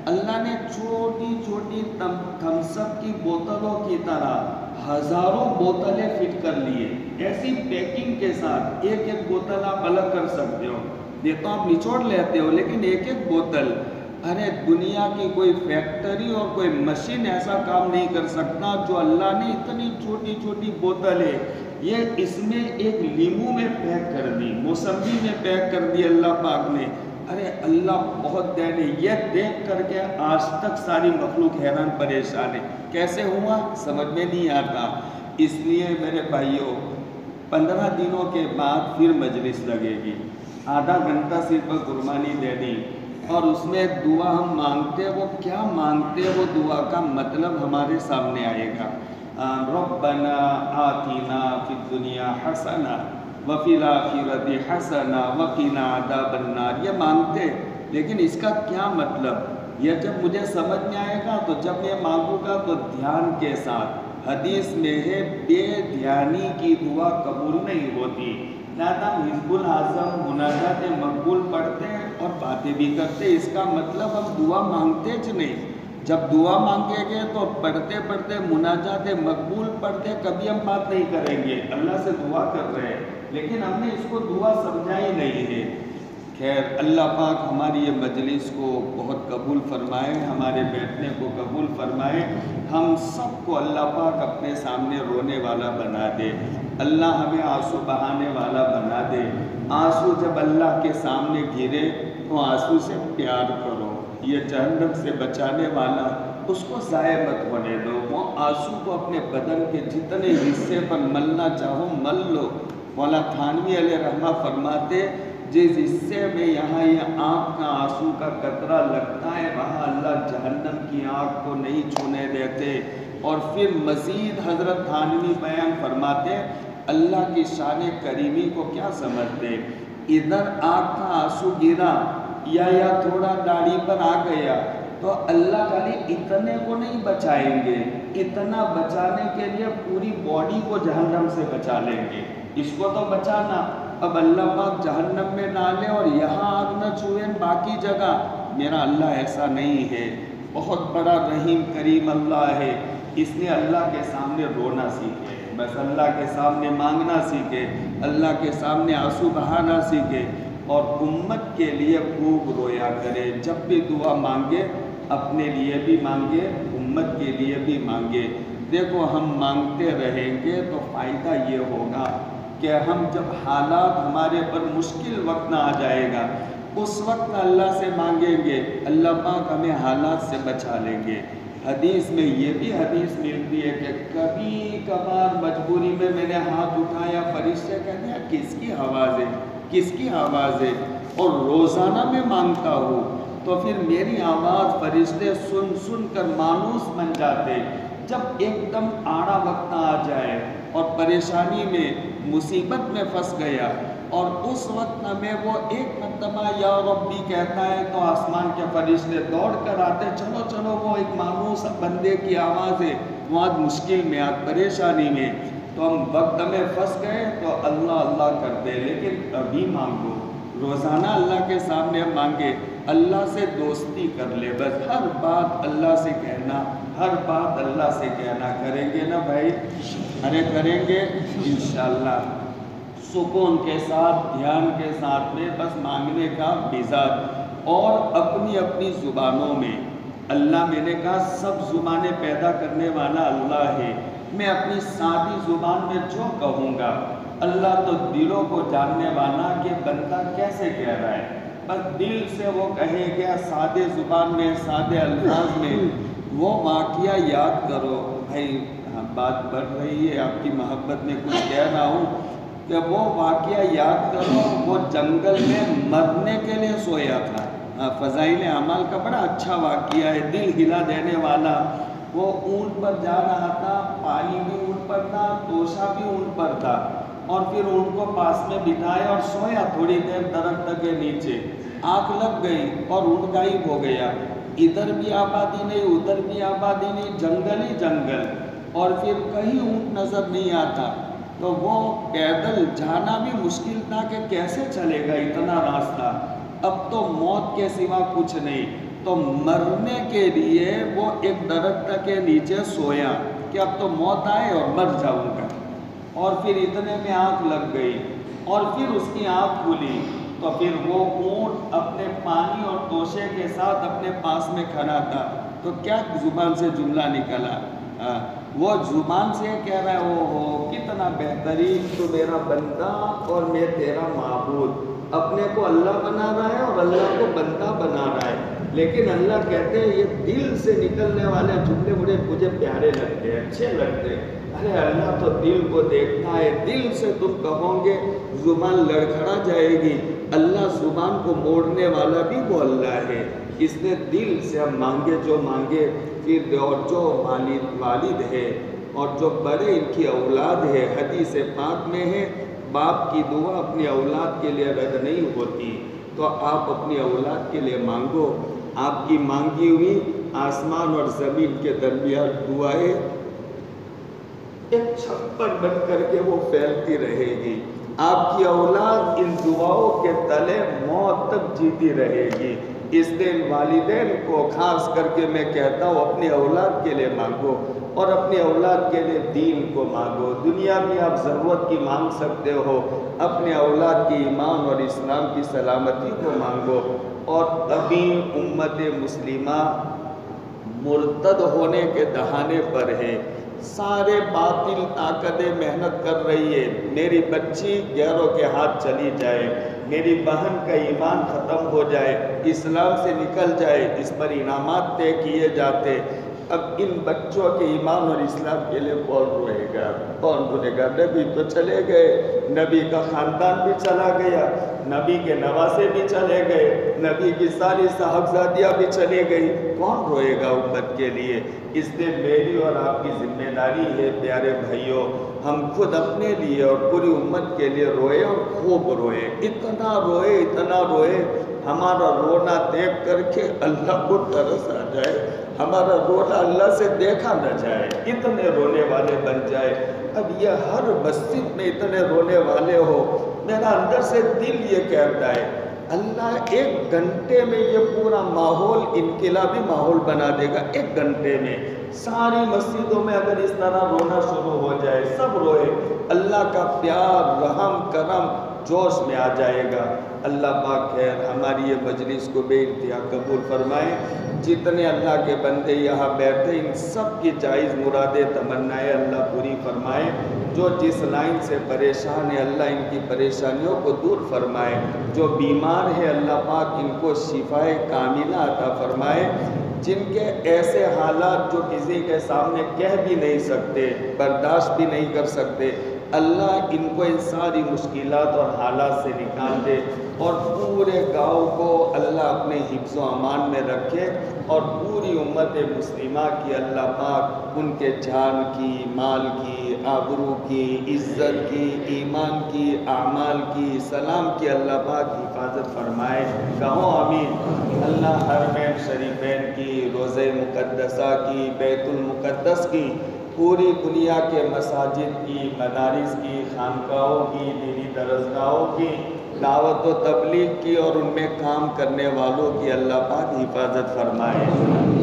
اللہ نے چھوٹی چھوٹی تھمس اپ کی بوتلوں کی طرح ہزاروں بوتلیں فٹ کر لیے، ایسی پیکنگ کے ساتھ۔ ایک ایک بوتل آپ الگ کر سکتے ہو، یہ تو آپ نچوڑ لیتے ہو، لیکن ایک ایک بوتل، ارے دنیا کی کوئی فیکٹری اور کوئی مشین ایسا کام نہیں کر سکتا جو اللہ نے اتنی چھوٹی چھوٹی بوتل ہے یہ اس میں ایک لیمو میں پیک کر دی، موسمی میں پیک کر دی اللہ پاک نے۔ ارے اللہ بہت دین ہے، یہ دیکھ کر کے آج تک ساری مخلوق حیران پریشان ہے، کیسے ہوا سمجھ میں نہیں آتا۔ اس لیے میرے بھائیوں 15 دنوں کے بعد پھر مجلس لگے گی، آدھا گھنٹہ صرف قربانی دینی، اور اس میں دعا ہم مانگتے، وہ کیا مانگتے وہ دعا کا مطلب ہمارے سامنے آئے گا۔ ربنا آتنا فی الدنیا حسنہ وفی الآخرۃ حسنہ وقنا عذاب النار، یہ مانگتے، لیکن اس کا کیا مطلب یہ جب مجھے سمجھ میں آئے گا تو جب میں مانگوں گا تو دھیان کے ساتھ۔ حدیث میں ہے بے دھیانی کی دعا قبول نہیں ہوتی، لہذا حزب الاعظم مناجات مقبول پڑھتے ہیں اور باتیں بھی کرتے، اس کا مطلب ہم دعا مانگتے نہیں۔ جب دعا مانگیں گے تو پڑھتے پڑھتے مناجات مقبول پڑھتے کبھی ہم بات نہیں کریں گے، اللہ سے دعا کر رہے ہیں لیکن ہم نے اس کو دعا سمجھائی نہیں ہے۔ خیر اللہ پاک ہماری یہ مجلس کو بہت قبول فرمائے، ہمارے بیٹھنے کو قبول فرمائے، ہم سب کو اللہ پاک اپنے سامنے رونے والا بنا دے، اللہ ہمیں آنسو بہانے والا بنا دے۔ آنسو جب اللہ کے سامنے گرے تو آنسو سے پیار کرو، یہ جہنم سے بچانے والا، اس کو ضائع مت ہونے دو۔ وہ آنسو کو اپنے بدن کے جتنے حصے پر ملنا چاہو مل لو۔ مولا تھانوی علیہ رحمہ فرماتے جس حصے میں یہاں یہ آنکھ کا آنسو کا قطرہ لگتا ہے وہاں اللہ جہنم کی آنکھ کو نہیں چھونے دیتے۔ اور پھر مزید حضرت تھانوی بیان فرماتے اللہ کی شان کریمی کو کیا سمجھتے، ادھر آنکھ کا آنسو گرا یا تھوڑا داڑھی پر آ گیا تو اللہ خالی اتنے کو نہیں بچائیں گے، اتنا بچانے کے لیے پوری باڈی کو جہنم سے بچا لیں گے۔ اس کو تو بچانا، اب اللہ پاک جہنم میں ڈالے اور یہاں آگ نہ چھوئے باقی جگہ، میرا اللہ ایسا نہیں ہے، بہت بڑا رحیم کریم اللہ ہے۔ اس لیے اللہ کے سامنے رونا سیکھے، بس اللہ کے سامنے مانگنا سیکھے، اللہ کے سامنے آنسو بہانا سیکھے، اور امت کے لیے خوب رویا کرے۔ جب بھی دعا مانگے اپنے لیے بھی مانگے، امت کے لیے بھی مانگے۔ دیکھو ہم مانگتے رہیں گے تو فائدہ یہ ہوگا کہ ہم جب حالات ہمارے پر مشکل وقت نہ آ جائے گا اس وقت اللہ سے مانگیں گے، اللہ پاک ہمیں حالات سے بچا لیں گے۔ حدیث میں یہ بھی حدیث ملتی ہے کہ کبھی کبھار مجبوری میں نے ہاتھ اٹھایا، فرشتے کہتے ہیں کس کی آواز ہے، کس کی آواز ہے، اور روزانہ میں مانگتا ہوں تو پھر میری آواز فرشتے سن سن کر مانوس بن جاتے۔ جب ایک دم آڑا وقت آ جائے اور پریشانی میں مصیبت میں پھنس گیا اور اس وقت میں وہ ایک مرتبہ یا ربی کہتا ہے تو آسمان کے فرشتے دوڑ کر آتے، چلو چلو وہ ایک مانوس بندے کی آواز ہے، وہ آج مشکل میں آج پریشانی میں، تو ہم وقت میں پھنس گئے تو اللہ اللہ کرتے، لیکن ابھی مانگو، روزانہ اللہ کے سامنے مانگے، اللہ سے دوستی کر لے، بس ہر بات اللہ سے کہنا، ہر بات اللہ سے کہنا، کریں گے نا بھائی؟ ارے کریں گے انشاءاللہ، سکون کے ساتھ دھیان کے ساتھ میں بس مانگنے کا مزاج، اور اپنی اپنی زبانوں میں اللہ، میں نے کہا سب زبانیں پیدا کرنے والا اللہ ہے، میں اپنی سادی زبان میں جو کہوں گا، اللہ تو دلوں کو جاننے والا کہ بندہ کیسے کہہ رہا ہے، بس دل سے وہ کہے گیا سادے زبان میں، سادے الفاظ میں۔ وہ واقعہ یاد کرو بھائی، بات بڑھ رہی ہے، آپ کی محبت میں کچھ کہہ رہا ہوں کہ وہ واقعہ یاد کرو، وہ جنگل میں مرنے کے لیے سویا تھا۔ فضائل اعمال کا بڑا اچھا واقعہ ہے، دل ہلا دینے والا۔ وہ اونٹ پر جا رہا تھا، پانی بھی اونٹ پر تھا، توشہ بھی اونٹ پر تھا، اور پھر اونٹ کو پاس میں بٹھایا اور سویا تھوڑی دیر درخت کے نیچے۔ آنکھ لگ گئی اور اونٹ غائب ہو گیا، ادھر بھی آبادی نہیں ادھر بھی آبادی نہیں، جنگل ہی جنگل، اور پھر کہیں اونٹ نظر نہیں آتا۔ تو وہ پیدل جانا بھی مشکل تھا کہ کیسے چلے گا اتنا راستہ، اب تو موت کے سوا کچھ نہیں، تو مرنے کے لیے وہ ایک درخت کے نیچے سویا کہ اب تو موت آئے اور مر جاؤں گا، اور پھر اتنے میں آنکھ لگ گئی، اور پھر اس کی آنکھ کھلی، تو پھر وہ اونٹ اپنے پانی اور توشے کے ساتھ اپنے پاس میں کھڑا تھا، تو کیا زبان سے جملہ نکلا؟ وہ زبان سے کہہ رہا ہے، او کتنا بہترین تو میرا بندہ اور میں تیرا معبود، اپنے کو اللہ بنا رہا ہے اور اللہ کو بندہ بنا رہا ہے، لیکن اللہ کہتے ہیں یہ دل سے نکلنے والے جملے مجھے پیارے لگتے ہیں، اچھے لگتے ہیں۔ ارے اللہ تو دل کو دیکھتا ہے، دل سے تم کہو گے زبان لڑکھڑا جائے گی، اللہ زبان کو موڑنے والا بھی وہ اللہ ہے، اس نے دل سے ہم مانگے جو مانگے، پھر اور جو والد ہے اور جو بڑے ان کی اولاد ہے، حدیث پاک میں ہے باپ کی دعا اپنی اولاد کے لیے رد نہیں ہوتی، تو آپ اپنی اولاد کے لیے مانگو، آپ کی مانگی ہوئی آسمان اور زمین کے درمیان دعائیں ایک چھپر بن کر کے وہ پھیلتی رہے گی، آپ کی اولاد ان دعاؤں کے تلے موت تک جیتی رہے گی۔ اس دن والدین کو خاص کر کے میں کہتا ہوں اپنی اولاد کے لیے مانگو، اور اپنی اولاد کے لیے دین کو مانگو۔ دنیا میں آپ ضرورت کی مانگ سکتے ہو، اپنے اولاد کی ایمان اور اسلام کی سلامتی کو مانگو۔ اور ابھی امت مسلمہ مرتد ہونے کے دہانے پر ہے، سارے باطل طاقتیں محنت کر رہی ہے، میری بچی غیروں کے ہاتھ چلی جائے، میری بہن کا ایمان ختم ہو جائے، اسلام سے نکل جائے، اس پر انعامات طے کیے جاتے۔ اب ان بچوں کے ایمان اور اسلام کے لیے کون روئے گا، کون روئے گا؟ نبی تو چلے گئے، نبی کا خاندان بھی چلا گیا، نبی کے نواسے بھی چلے گئے، نبی کی ساری صاحبزادیاں بھی چلی گئی، کون روئے گا امت کے لیے؟ اس لیے میری اور آپ کی ذمہ داری ہے پیارے بھائیوں، ہم خود اپنے لیے اور پوری امت کے لیے روئے اور خوب روئے، اتنا روئے ہمارا رونا دیکھ کر کے اللہ کو ترس آ جائے، ہمارا رونا اللہ سے دیکھا نہ جائے، اتنے رونے والے بن جائے۔ اب یہ ہر مسجد میں اتنے رونے والے ہو، میرا اندر سے دل یہ کہتا ہے اللہ ایک گھنٹے میں یہ پورا ماحول انقلابی ماحول بنا دے گا، ایک گھنٹے میں ساری مسجدوں میں اگر اس طرح رونا شروع ہو جائے، سب روئے، اللہ کا پیار رحم کرم جوش میں آ جائے گا۔ اللہ پاک خیر ہماری یہ مجلس کو بے انتہا قبول فرمائے، جتنے اللہ کے بندے یہاں بیٹھے ان سب کی جائز مرادیں تمنائیں اللہ پوری فرمائے، جو جس لائن سے پریشان ہے اللہ ان کی پریشانیوں کو دور فرمائے، جو بیمار ہے اللہ پاک ان کو شفائے کاملہ عطا فرمائے، جن کے ایسے حالات جو کسی کے سامنے کہہ بھی نہیں سکتے، برداشت بھی نہیں کر سکتے، اللہ ان کو ان ساری مشکلات اور حالات سے نکال دے، اور پورے گاؤں کو اللہ اپنے حفظ و امان میں رکھے، اور پوری امت مسلمہ کی اللہ پاک ان کے جان کی، مال کی، آبرو کی، عزت کی، ایمان کی، اعمال کی، سلام کی اللہ پاک حفاظت فرمائے، کہو آمین۔ اللہ حرمین شریفین کی، روضہ مقدسہ کی، بیت المقدس کی، پوری دنیا کے مساجد کی، مدارس کی، خانقاہوں کی، دینی درسگاہوں کی، دعوت و تبلیغ کی اور ان میں کام کرنے والوں کی اللہ پاک حفاظت فرمائے،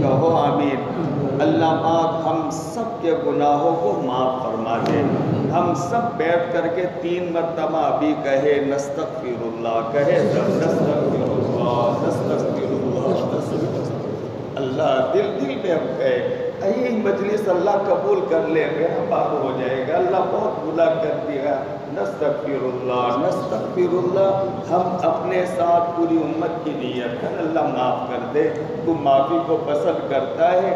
کہو آمین۔ اللہ پاک ہم سب کے گناہوں کو معاف فرما دے، ہم سب بیٹھ کر کے 3 مرتبہ ابھی کہے نستغفر اللہ، کہے نستغفر اللہ، نستغفر اللہ، اللہ دل میں ہم کہے، یہ مجلس اللہ قبول کر لے، میرا بات ہو جائے گا، اللہ بہت بلا کر دیا، نستغفر اللہ، نستغفر اللہ، ہم اپنے ساتھ پوری امت کی نیت کر اللہ معاف کر دے، تو معافی کو پسند کرتا ہے،